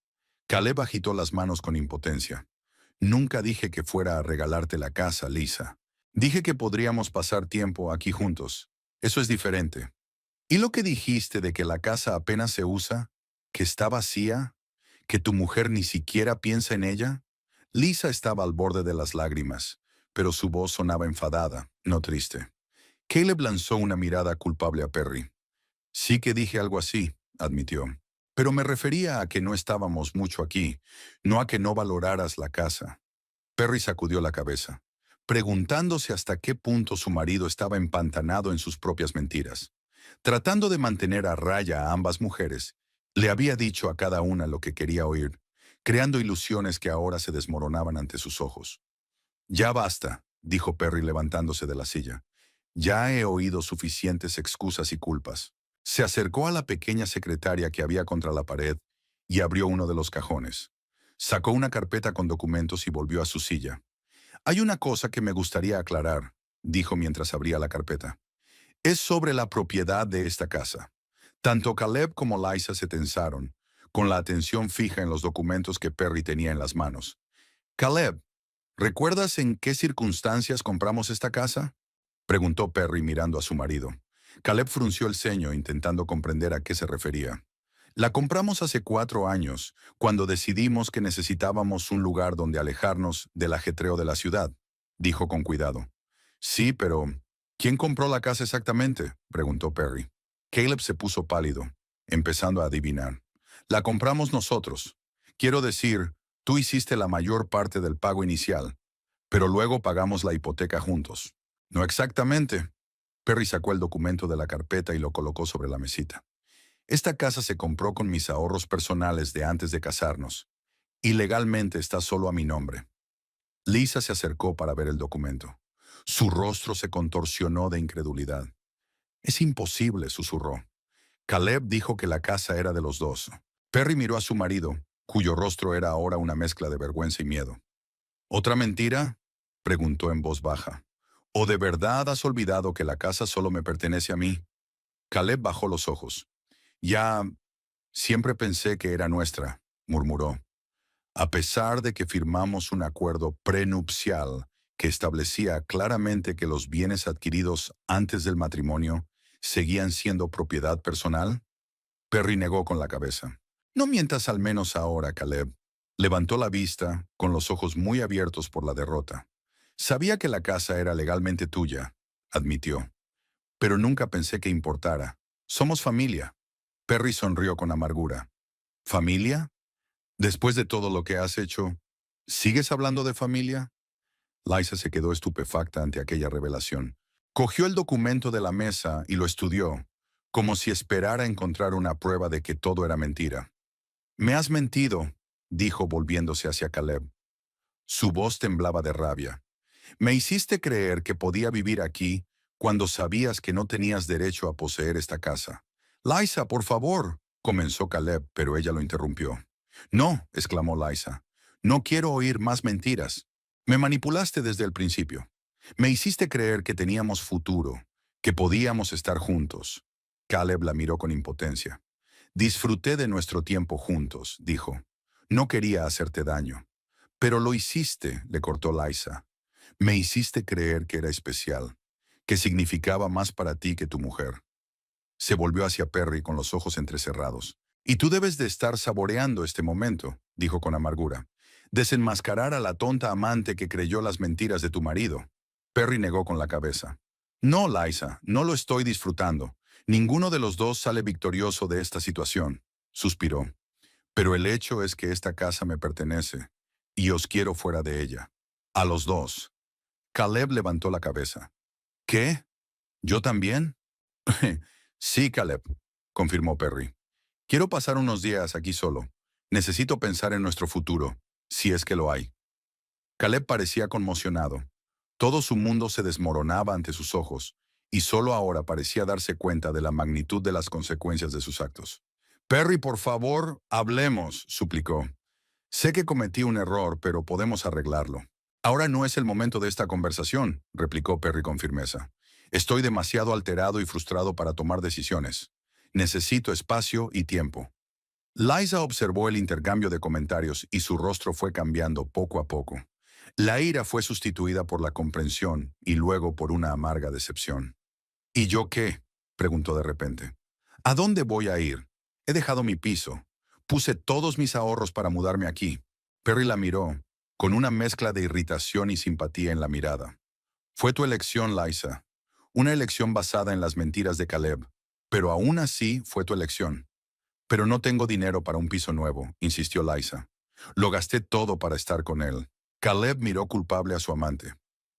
Caleb agitó las manos con impotencia. Nunca dije que fuera a regalarte la casa, Lisa. Dije que podríamos pasar tiempo aquí juntos. Eso es diferente. ¿Y lo que dijiste de que la casa apenas se usa? ¿Que está vacía? ¿Que tu mujer ni siquiera piensa en ella? Lisa estaba al borde de las lágrimas, pero su voz sonaba enfadada, no triste. Caleb lanzó una mirada culpable a Perry. Sí que dije algo así, admitió. Pero me refería a que no estábamos mucho aquí, no a que no valoraras la casa. Perry sacudió la cabeza, preguntándose hasta qué punto su marido estaba empantanado en sus propias mentiras. Tratando de mantener a raya a ambas mujeres, le había dicho a cada una lo que quería oír, creando ilusiones que ahora se desmoronaban ante sus ojos. Ya basta, dijo Perry levantándose de la silla. Ya he oído suficientes excusas y culpas. Se acercó a la pequeña secretaria que había contra la pared y abrió uno de los cajones. Sacó una carpeta con documentos y volvió a su silla. Hay una cosa que me gustaría aclarar, dijo mientras abría la carpeta. Es sobre la propiedad de esta casa. Tanto Caleb como Liza se tensaron, con la atención fija en los documentos que Perry tenía en las manos. Caleb, ¿recuerdas en qué circunstancias compramos esta casa? Preguntó Perry mirando a su marido. Caleb frunció el ceño intentando comprender a qué se refería. La compramos hace 4 años, cuando decidimos que necesitábamos un lugar donde alejarnos del ajetreo de la ciudad, dijo con cuidado. Sí, pero ¿quién compró la casa exactamente?, preguntó Perry. Caleb se puso pálido, empezando a adivinar. La compramos nosotros. Quiero decir, tú hiciste la mayor parte del pago inicial, pero luego pagamos la hipoteca juntos. No exactamente. Perry sacó el documento de la carpeta y lo colocó sobre la mesita. Esta casa se compró con mis ahorros personales de antes de casarnos, y legalmente está solo a mi nombre. Lisa se acercó para ver el documento. Su rostro se contorsionó de incredulidad. Es imposible, susurró. Caleb dijo que la casa era de los dos. Perry miró a su marido, cuyo rostro era ahora una mezcla de vergüenza y miedo. ¿Otra mentira?, preguntó en voz baja. ¿O de verdad has olvidado que la casa solo me pertenece a mí? Caleb bajó los ojos. Ya, siempre pensé que era nuestra, murmuró. A pesar de que firmamos un acuerdo prenupcial que establecía claramente que los bienes adquiridos antes del matrimonio seguían siendo propiedad personal. Perry negó con la cabeza. No mientas al menos ahora, Caleb. Levantó la vista, con los ojos muy abiertos por la derrota. Sabía que la casa era legalmente tuya, admitió. Pero nunca pensé que importara. Somos familia. Perry sonrió con amargura. ¿Familia? Después de todo lo que has hecho, ¿sigues hablando de familia? Liza se quedó estupefacta ante aquella revelación. Cogió el documento de la mesa y lo estudió, como si esperara encontrar una prueba de que todo era mentira. Me has mentido, dijo volviéndose hacia Caleb. Su voz temblaba de rabia. Me hiciste creer que podía vivir aquí cuando sabías que no tenías derecho a poseer esta casa. Liza, por favor, comenzó Caleb, pero ella lo interrumpió. No, exclamó Liza. No quiero oír más mentiras. Me manipulaste desde el principio. Me hiciste creer que teníamos futuro, que podíamos estar juntos. Caleb la miró con impotencia. Disfruté de nuestro tiempo juntos, dijo. No quería hacerte daño. Pero lo hiciste, le cortó Liza. Me hiciste creer que era especial, que significaba más para ti que tu mujer. Se volvió hacia Perry con los ojos entrecerrados. Y tú debes de estar saboreando este momento, dijo con amargura. Desenmascarar a la tonta amante que creyó las mentiras de tu marido. Perry negó con la cabeza. No, Liza, no lo estoy disfrutando. Ninguno de los dos sale victorioso de esta situación, suspiró. Pero el hecho es que esta casa me pertenece, y os quiero fuera de ella. A los dos. Caleb levantó la cabeza. ¿Qué? ¿Yo también? Sí, Caleb, confirmó Perry. Quiero pasar unos días aquí solo. Necesito pensar en nuestro futuro, si es que lo hay. Caleb parecía conmocionado. Todo su mundo se desmoronaba ante sus ojos, y solo ahora parecía darse cuenta de la magnitud de las consecuencias de sus actos. Perry, por favor, hablemos, suplicó. Sé que cometí un error, pero podemos arreglarlo. Ahora no es el momento de esta conversación, replicó Perry con firmeza. Estoy demasiado alterado y frustrado para tomar decisiones. Necesito espacio y tiempo. Liza observó el intercambio de comentarios y su rostro fue cambiando poco a poco. La ira fue sustituida por la comprensión y luego por una amarga decepción. ¿Y yo qué?, preguntó de repente. ¿A dónde voy a ir? He dejado mi piso. Puse todos mis ahorros para mudarme aquí. Perry la miró, con una mezcla de irritación y simpatía en la mirada. Fue tu elección, Liza. Una elección basada en las mentiras de Caleb. Pero aún así fue tu elección. Pero no tengo dinero para un piso nuevo, insistió Liza. Lo gasté todo para estar con él. Caleb miró culpable a su amante.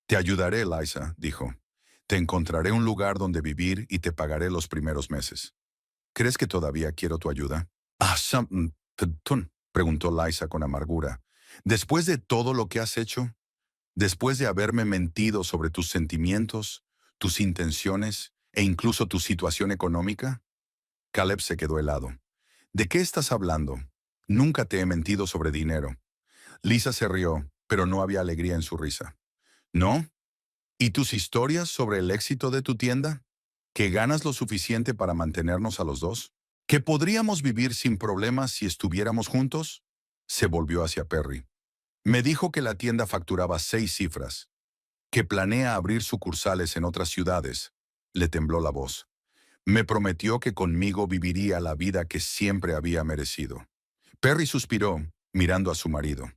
Te ayudaré, Liza, dijo. Te encontraré un lugar donde vivir y te pagaré los primeros meses. ¿Crees que todavía quiero tu ayuda? Perdón, preguntó Liza con amargura. Después de todo lo que has hecho, después de haberme mentido sobre tus sentimientos, tus intenciones e incluso tu situación económica. Caleb se quedó helado. ¿De qué estás hablando? Nunca te he mentido sobre dinero. Lisa se rió, pero no había alegría en su risa. ¿No? ¿Y tus historias sobre el éxito de tu tienda? ¿Que ganas lo suficiente para mantenernos a los dos? ¿Que podríamos vivir sin problemas si estuviéramos juntos? Se volvió hacia Perry. Me dijo que la tienda facturaba 6 cifras, que planea abrir sucursales en otras ciudades. Le tembló la voz. Me prometió que conmigo viviría la vida que siempre había merecido. Perry suspiró, mirando a su marido.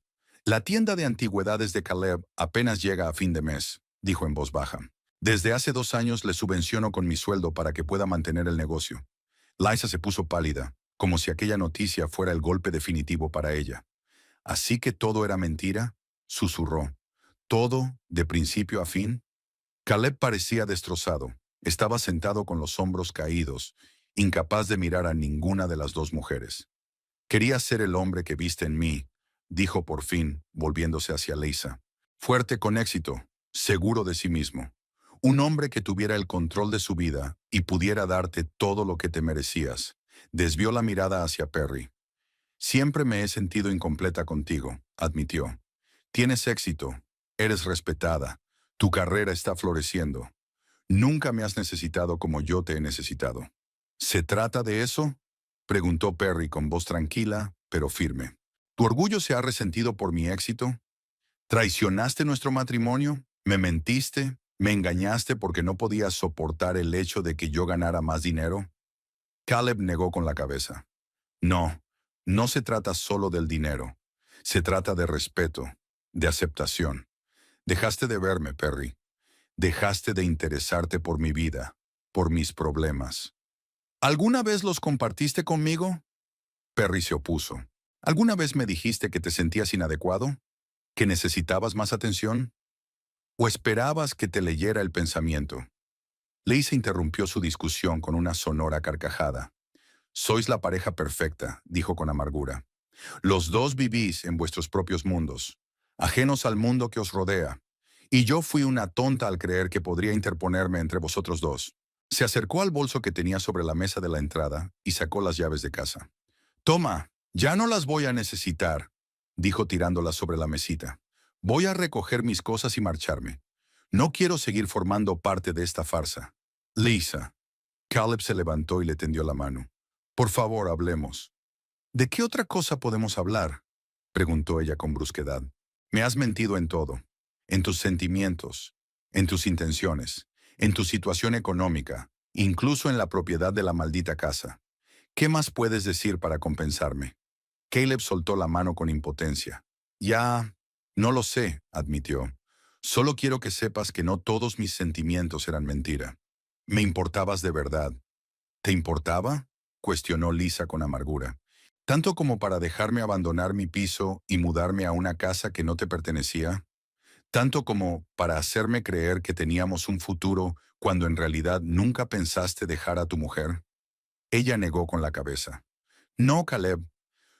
La tienda de antigüedades de Caleb apenas llega a fin de mes, dijo en voz baja. Desde hace 2 años le subvenciono con mi sueldo para que pueda mantener el negocio. Liza se puso pálida, como si aquella noticia fuera el golpe definitivo para ella. ¿Así que todo era mentira? Susurró. ¿Todo, de principio a fin? Caleb parecía destrozado. Estaba sentado con los hombros caídos, incapaz de mirar a ninguna de las dos mujeres. Quería ser el hombre que viste en mí, dijo por fin, volviéndose hacia Liza. Fuerte con éxito, seguro de sí mismo. Un hombre que tuviera el control de su vida y pudiera darte todo lo que te merecías. Desvió la mirada hacia Perry. Siempre me he sentido incompleta contigo, admitió. Tienes éxito, eres respetada, tu carrera está floreciendo. Nunca me has necesitado como yo te he necesitado. ¿Se trata de eso? Preguntó Perry con voz tranquila, pero firme. ¿Tu orgullo se ha resentido por mi éxito? ¿Traicionaste nuestro matrimonio? ¿Me mentiste? ¿Me engañaste porque no podías soportar el hecho de que yo ganara más dinero? Caleb negó con la cabeza. No, no se trata solo del dinero. Se trata de respeto, de aceptación. Dejaste de verme, Perry. Dejaste de interesarte por mi vida, por mis problemas. ¿Alguna vez los compartiste conmigo? Perry se opuso. ¿Alguna vez me dijiste que te sentías inadecuado? ¿Que necesitabas más atención? ¿O esperabas que te leyera el pensamiento? Lisa interrumpió su discusión con una sonora carcajada. Sois la pareja perfecta, dijo con amargura. Los dos vivís en vuestros propios mundos, ajenos al mundo que os rodea, y yo fui una tonta al creer que podría interponerme entre vosotros dos. Se acercó al bolso que tenía sobre la mesa de la entrada y sacó las llaves de casa. Toma, ya no las voy a necesitar, dijo tirándolas sobre la mesita. Voy a recoger mis cosas y marcharme. No quiero seguir formando parte de esta farsa. Lisa. Caleb se levantó y le tendió la mano. Por favor, hablemos. ¿De qué otra cosa podemos hablar? Preguntó ella con brusquedad. Me has mentido en todo. En tus sentimientos, en tus intenciones, en tu situación económica, incluso en la propiedad de la maldita casa. ¿Qué más puedes decir para compensarme? Caleb soltó la mano con impotencia. Ya, no lo sé, admitió. Solo quiero que sepas que no todos mis sentimientos eran mentira. Me importabas de verdad. ¿Te importaba? Cuestionó Lisa con amargura. ¿Tanto como para dejarme abandonar mi piso y mudarme a una casa que no te pertenecía? ¿Tanto como para hacerme creer que teníamos un futuro cuando en realidad nunca pensaste dejar a tu mujer? Ella negó con la cabeza. No, Caleb.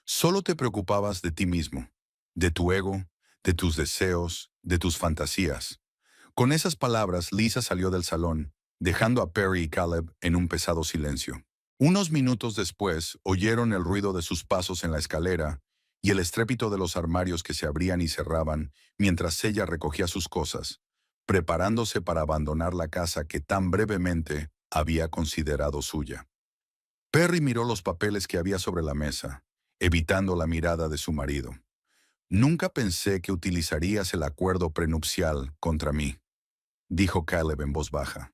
Solo te preocupabas de ti mismo, de tu ego, de tus deseos, de tus fantasías. Con esas palabras, Lisa salió del salón, dejando a Perry y Caleb en un pesado silencio. Unos minutos después, oyeron el ruido de sus pasos en la escalera y el estrépito de los armarios que se abrían y cerraban mientras ella recogía sus cosas, preparándose para abandonar la casa que tan brevemente había considerado suya. Perry miró los papeles que había sobre la mesa, evitando la mirada de su marido. Nunca pensé que utilizarías el acuerdo prenupcial contra mí, dijo Caleb en voz baja.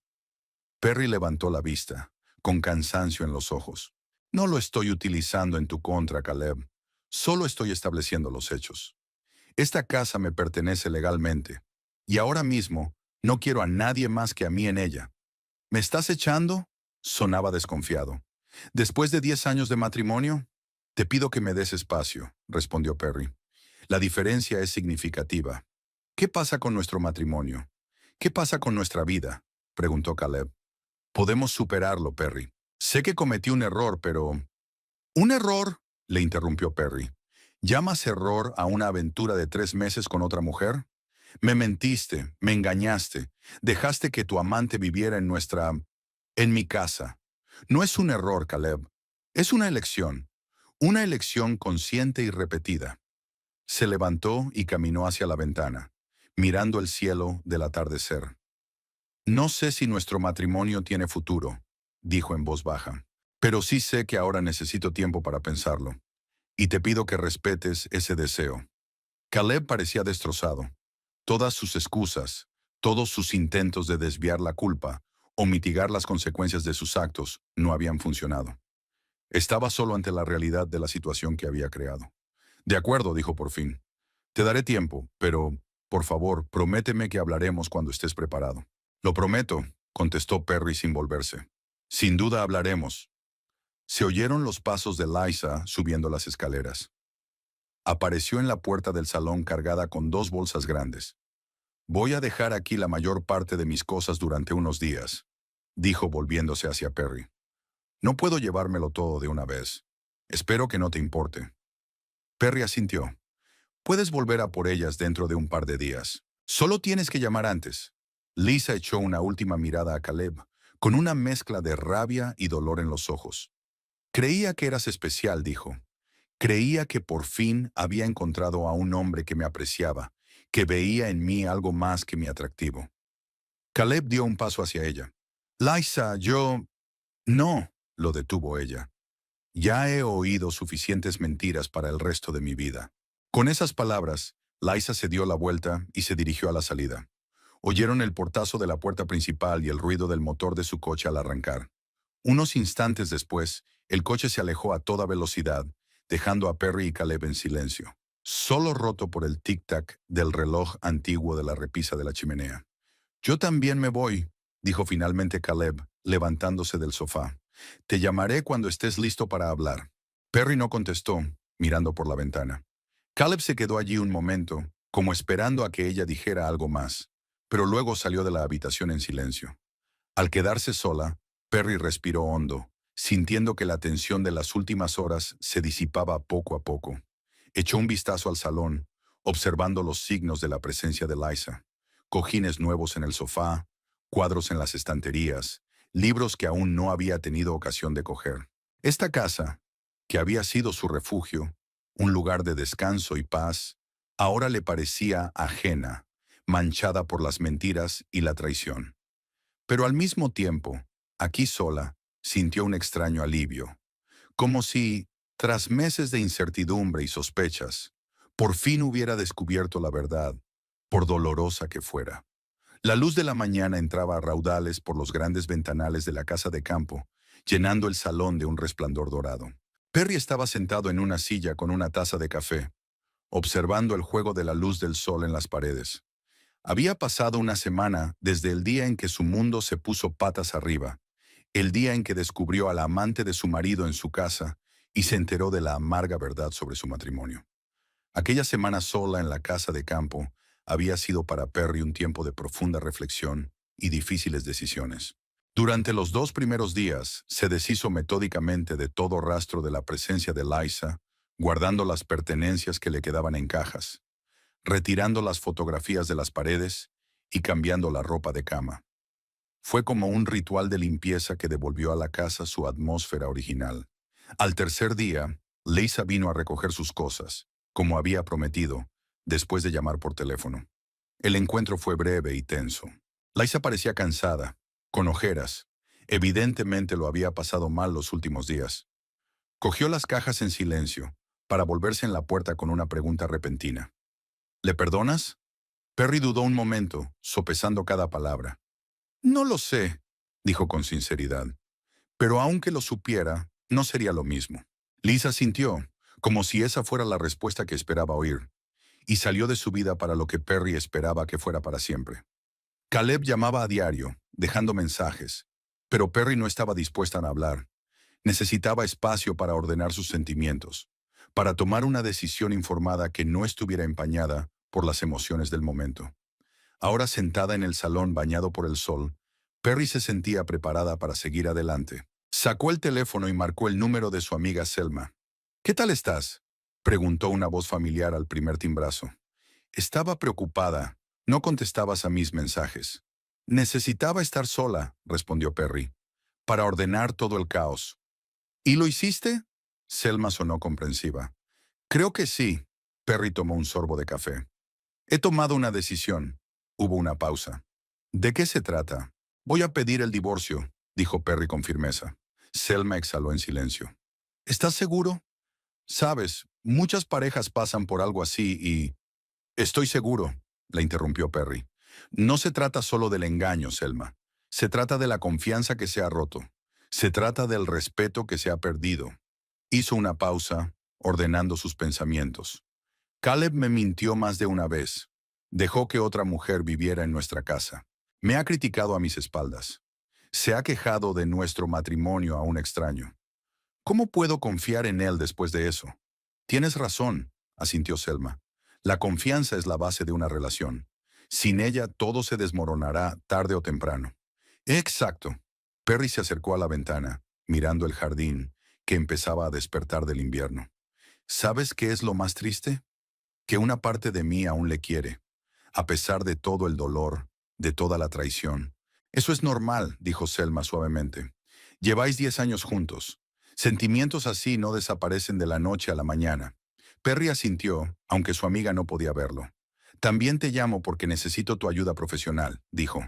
Perry levantó la vista, con cansancio en los ojos. No lo estoy utilizando en tu contra, Caleb. Solo estoy estableciendo los hechos. Esta casa me pertenece legalmente, y ahora mismo no quiero a nadie más que a mí en ella. ¿Me estás echando? Sonaba desconfiado. Después de 10 años de matrimonio, te pido que me des espacio, respondió Perry. La diferencia es significativa. ¿Qué pasa con nuestro matrimonio? ¿Qué pasa con nuestra vida? Preguntó Caleb. Podemos superarlo, Perry. Sé que cometí un error, pero... ¿Un error? Le interrumpió Perry. ¿Llamas error a una aventura de 3 meses con otra mujer? Me mentiste, me engañaste, dejaste que tu amante viviera en mi casa. No es un error, Caleb. Es una elección consciente y repetida. Se levantó y caminó hacia la ventana, mirando el cielo del atardecer. No sé si nuestro matrimonio tiene futuro, dijo en voz baja, pero sí sé que ahora necesito tiempo para pensarlo, y te pido que respetes ese deseo. Caleb parecía destrozado. Todas sus excusas, todos sus intentos de desviar la culpa o mitigar las consecuencias de sus actos no habían funcionado. Estaba solo ante la realidad de la situación que había creado. De acuerdo, dijo por fin. Te daré tiempo, pero, por favor, prométeme que hablaremos cuando estés preparado. Lo prometo, contestó Perry sin volverse. Sin duda hablaremos. Se oyeron los pasos de Liza subiendo las escaleras. Apareció en la puerta del salón cargada con 2 bolsas grandes. Voy a dejar aquí la mayor parte de mis cosas durante unos días, dijo volviéndose hacia Perry. No puedo llevármelo todo de una vez. Espero que no te importe. Perry asintió. Puedes volver a por ellas dentro de un par de días. Solo tienes que llamar antes. Lisa echó una última mirada a Caleb, con una mezcla de rabia y dolor en los ojos. Creía que eras especial, dijo. Creía que por fin había encontrado a un hombre que me apreciaba, que veía en mí algo más que mi atractivo. Caleb dio un paso hacia ella. Liza, yo... No, lo detuvo ella. Ya he oído suficientes mentiras para el resto de mi vida. Con esas palabras, Liza se dio la vuelta y se dirigió a la salida. Oyeron el portazo de la puerta principal y el ruido del motor de su coche al arrancar. Unos instantes después, el coche se alejó a toda velocidad, dejando a Perry y Caleb en silencio, solo roto por el tic-tac del reloj antiguo de la repisa de la chimenea. Yo también me voy, dijo finalmente Caleb, levantándose del sofá. Te llamaré cuando estés listo para hablar. Perry no contestó, mirando por la ventana. Caleb se quedó allí un momento, como esperando a que ella dijera algo más, pero luego salió de la habitación en silencio. Al quedarse sola, Perry respiró hondo, sintiendo que la tensión de las últimas horas se disipaba poco a poco. Echó un vistazo al salón, observando los signos de la presencia de Liza. Cojines nuevos en el sofá, cuadros en las estanterías, libros que aún no había tenido ocasión de coger. Esta casa, que había sido su refugio, un lugar de descanso y paz, ahora le parecía ajena, manchada por las mentiras y la traición. Pero al mismo tiempo, aquí sola, sintió un extraño alivio, como si, tras meses de incertidumbre y sospechas, por fin hubiera descubierto la verdad, por dolorosa que fuera. La luz de la mañana entraba a raudales por los grandes ventanales de la casa de campo, llenando el salón de un resplandor dorado. Perry estaba sentado en una silla con una taza de café, observando el juego de la luz del sol en las paredes. Había pasado una semana desde el día en que su mundo se puso patas arriba, el día en que descubrió a la amante de su marido en su casa y se enteró de la amarga verdad sobre su matrimonio. Aquella semana sola en la casa de campo había sido para Perry un tiempo de profunda reflexión y difíciles decisiones. Durante los 2 primeros días se deshizo metódicamente de todo rastro de la presencia de Liza, guardando las pertenencias que le quedaban en cajas, retirando las fotografías de las paredes y cambiando la ropa de cama. Fue como un ritual de limpieza que devolvió a la casa su atmósfera original. Al tercer día, Liza vino a recoger sus cosas, como había prometido, después de llamar por teléfono. El encuentro fue breve y tenso. Liza parecía cansada, con ojeras. Evidentemente lo había pasado mal los últimos días. Cogió las cajas en silencio, para volverse en la puerta con una pregunta repentina. ¿Le perdonas? Perry dudó un momento, sopesando cada palabra. No lo sé, dijo con sinceridad. Pero aunque lo supiera, no sería lo mismo. Liza sintió, como si esa fuera la respuesta que esperaba oír, y salió de su vida para lo que Perry esperaba que fuera para siempre. Caleb llamaba a diario, dejando mensajes, pero Perry no estaba dispuesta a hablar. Necesitaba espacio para ordenar sus sentimientos, para tomar una decisión informada que no estuviera empañada por las emociones del momento. Ahora sentada en el salón bañado por el sol, Perry se sentía preparada para seguir adelante. Sacó el teléfono y marcó el número de su amiga Selma. «¿Qué tal estás?», preguntó una voz familiar al primer timbrazo. Estaba preocupada. No contestabas a mis mensajes. Necesitaba estar sola, respondió Perry, para ordenar todo el caos. ¿Y lo hiciste? Selma sonó comprensiva. Creo que sí. Perry tomó un sorbo de café. He tomado una decisión. Hubo una pausa. ¿De qué se trata? Voy a pedir el divorcio, dijo Perry con firmeza. Selma exhaló en silencio. ¿Estás seguro? Sabes, muchas parejas pasan por algo así y... Estoy seguro, la interrumpió Perry. No se trata solo del engaño, Selma. Se trata de la confianza que se ha roto. Se trata del respeto que se ha perdido. Hizo una pausa, ordenando sus pensamientos. Caleb me mintió más de una vez. Dejó que otra mujer viviera en nuestra casa. Me ha criticado a mis espaldas. Se ha quejado de nuestro matrimonio a un extraño. ¿Cómo puedo confiar en él después de eso? Tienes razón, asintió Selma. La confianza es la base de una relación. Sin ella todo se desmoronará tarde o temprano. Exacto. Perry se acercó a la ventana, mirando el jardín, que empezaba a despertar del invierno. ¿Sabes qué es lo más triste? Que una parte de mí aún le quiere, a pesar de todo el dolor, de toda la traición. Eso es normal, dijo Selma suavemente. Lleváis 10 años juntos. Sentimientos así no desaparecen de la noche a la mañana. Perry asintió, aunque su amiga no podía verlo. También te llamo porque necesito tu ayuda profesional, dijo.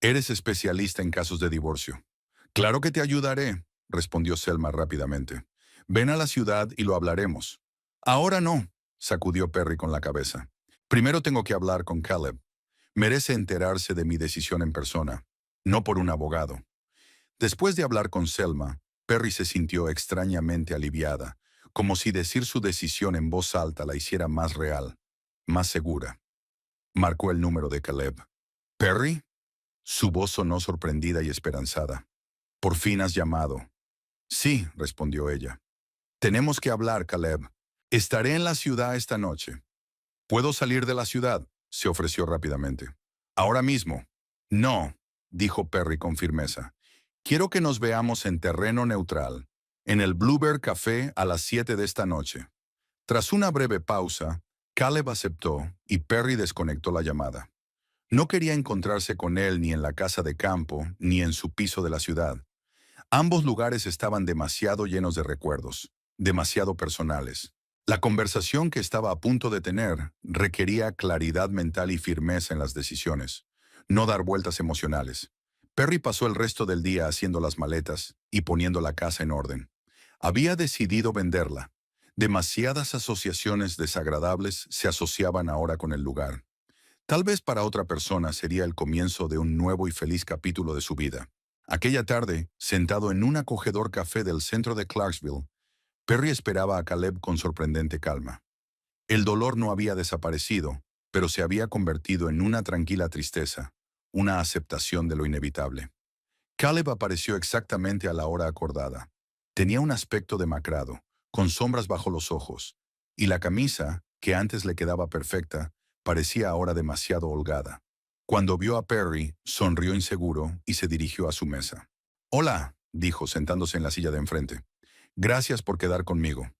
Eres especialista en casos de divorcio. Claro que te ayudaré, respondió Selma rápidamente. Ven a la ciudad y lo hablaremos. Ahora no, sacudió Perry con la cabeza. Primero tengo que hablar con Caleb. Merece enterarse de mi decisión en persona, no por un abogado. Después de hablar con Selma, Perry se sintió extrañamente aliviada, como si decir su decisión en voz alta la hiciera más real, más segura. Marcó el número de Caleb. «¿Perry?» Su voz sonó sorprendida y esperanzada. «¿Por fin has llamado?» «Sí», respondió ella. «Tenemos que hablar, Caleb. Estaré en la ciudad esta noche». «¿Puedo salir de la ciudad?», se ofreció rápidamente. «Ahora mismo». «No», dijo Perry con firmeza. «Quiero que nos veamos en terreno neutral, en el Bluebird Café a las 7 de esta noche». Tras una breve pausa, Caleb aceptó y Perry desconectó la llamada. No quería encontrarse con él ni en la casa de campo ni en su piso de la ciudad. Ambos lugares estaban demasiado llenos de recuerdos, demasiado personales. La conversación que estaba a punto de tener requería claridad mental y firmeza en las decisiones, no dar vueltas emocionales. Perry pasó el resto del día haciendo las maletas y poniendo la casa en orden. Había decidido venderla. Demasiadas asociaciones desagradables se asociaban ahora con el lugar. Tal vez para otra persona sería el comienzo de un nuevo y feliz capítulo de su vida. Aquella tarde, sentado en un acogedor café del centro de Clarksville, Perry esperaba a Caleb con sorprendente calma. El dolor no había desaparecido, pero se había convertido en una tranquila tristeza, una aceptación de lo inevitable. Caleb apareció exactamente a la hora acordada. Tenía un aspecto demacrado, con sombras bajo los ojos, y la camisa, que antes le quedaba perfecta, parecía ahora demasiado holgada. Cuando vio a Perry, sonrió inseguro y se dirigió a su mesa. «Hola», dijo sentándose en la silla de enfrente. «Gracias por quedar conmigo».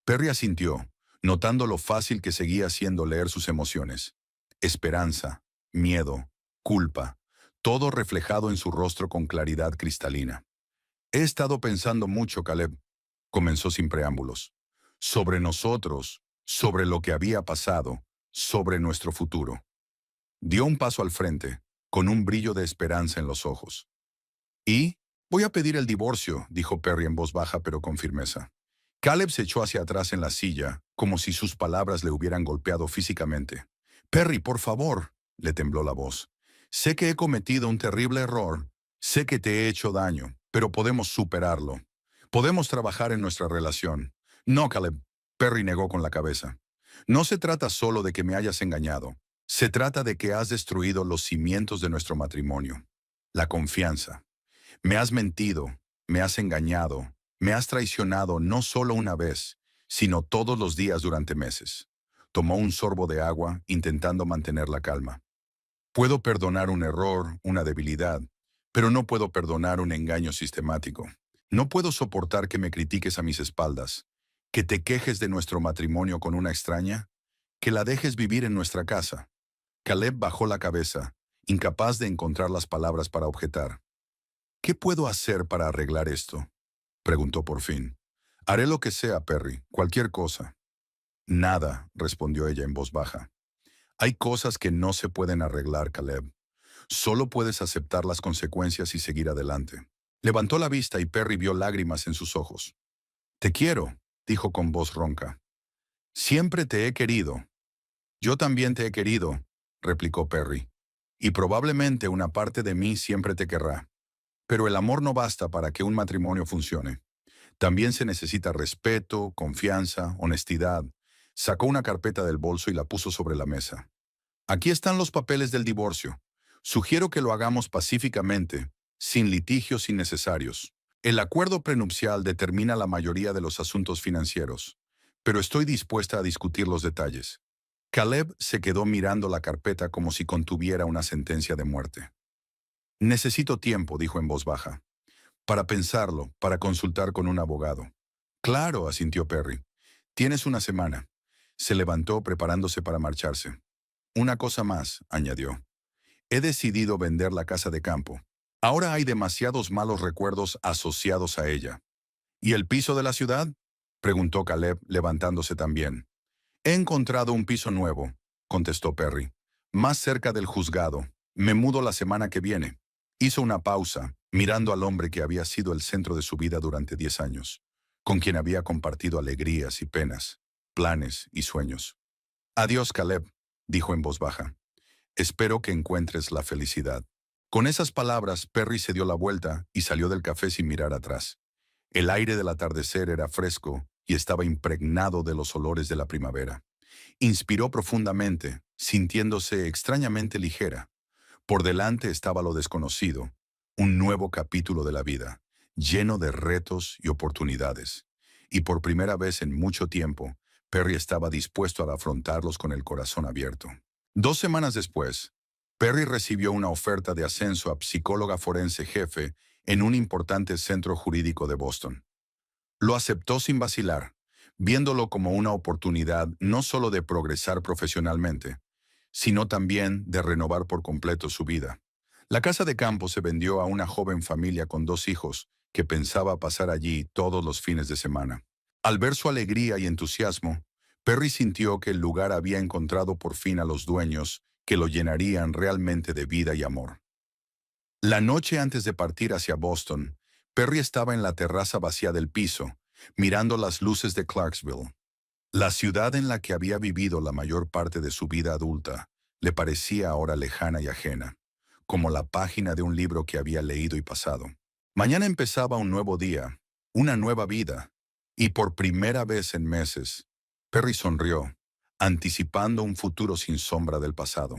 Perry asintió, notando lo fácil que seguía siendo leer sus emociones. Esperanza, miedo, culpa, todo reflejado en su rostro con claridad cristalina. «He estado pensando mucho, Caleb», comenzó sin preámbulos. «Sobre nosotros, sobre lo que había pasado, sobre nuestro futuro». Dio un paso al frente, con un brillo de esperanza en los ojos. «¿Y? Voy a pedir el divorcio», dijo Perry en voz baja pero con firmeza. Caleb se echó hacia atrás en la silla, como si sus palabras le hubieran golpeado físicamente. «Perry, por favor», le tembló la voz. «Sé que he cometido un terrible error. Sé que te he hecho daño, pero podemos superarlo. Podemos trabajar en nuestra relación». «No, Caleb», Perry negó con la cabeza. «No se trata solo de que me hayas engañado. Se trata de que has destruido los cimientos de nuestro matrimonio. La confianza. Me has mentido, me has engañado, Me has traicionado no solo una vez, sino todos los días durante meses. Tomó un sorbo de agua, intentando mantener la calma. Puedo perdonar un error, una debilidad, pero no puedo perdonar un engaño sistemático. No puedo soportar que me critiques a mis espaldas, que te quejes de nuestro matrimonio con una extraña, que la dejes vivir en nuestra casa. Caleb bajó la cabeza, incapaz de encontrar las palabras para objetar. ¿Qué puedo hacer para arreglar esto?, preguntó por fin. Haré lo que sea, Perry, cualquier cosa. Nada, respondió ella en voz baja. Hay cosas que no se pueden arreglar, Caleb. Solo puedes aceptar las consecuencias y seguir adelante. Levantó la vista y Perry vio lágrimas en sus ojos. Te quiero, dijo con voz ronca. Siempre te he querido. Yo también te he querido, replicó Perry. Y probablemente una parte de mí siempre te querrá. Pero el amor no basta para que un matrimonio funcione. También se necesita respeto, confianza, honestidad. Sacó una carpeta del bolso y la puso sobre la mesa. Aquí están los papeles del divorcio. Sugiero que lo hagamos pacíficamente, sin litigios innecesarios. El acuerdo prenupcial determina la mayoría de los asuntos financieros, pero estoy dispuesta a discutir los detalles. Caleb se quedó mirando la carpeta como si contuviera una sentencia de muerte. Necesito tiempo, dijo en voz baja, para pensarlo, para consultar con un abogado. Claro, asintió Perry. Tienes una semana. Se levantó preparándose para marcharse. Una cosa más, añadió. He decidido vender la casa de campo. Ahora hay demasiados malos recuerdos asociados a ella. ¿Y el piso de la ciudad?, preguntó Caleb, levantándose también. He encontrado un piso nuevo, contestó Perry, más cerca del juzgado. Me mudo la semana que viene. Hizo una pausa, mirando al hombre que había sido el centro de su vida durante 10 años, con quien había compartido alegrías y penas, planes y sueños. Adiós, Caleb, dijo en voz baja. Espero que encuentres la felicidad. Con esas palabras, Perry se dio la vuelta y salió del café sin mirar atrás. El aire del atardecer era fresco y estaba impregnado de los olores de la primavera. Inspiró profundamente, sintiéndose extrañamente ligera. Por delante estaba lo desconocido, un nuevo capítulo de la vida, lleno de retos y oportunidades. Y por primera vez en mucho tiempo, Perry estaba dispuesto a afrontarlos con el corazón abierto. 2 semanas después, Perry recibió una oferta de ascenso a psicóloga forense jefe en un importante centro jurídico de Boston. Lo aceptó sin vacilar, viéndolo como una oportunidad no solo de progresar profesionalmente, sino también de renovar por completo su vida. La casa de campo se vendió a una joven familia con 2 hijos que pensaba pasar allí todos los fines de semana. Al ver su alegría y entusiasmo, Perry sintió que el lugar había encontrado por fin a los dueños que lo llenarían realmente de vida y amor. La noche antes de partir hacia Boston, Perry estaba en la terraza vacía del piso, mirando las luces de Clarksville. La ciudad en la que había vivido la mayor parte de su vida adulta le parecía ahora lejana y ajena, como la página de un libro que había leído y pasado. Mañana empezaba un nuevo día, una nueva vida, y por primera vez en meses, Perry sonrió, anticipando un futuro sin sombra del pasado.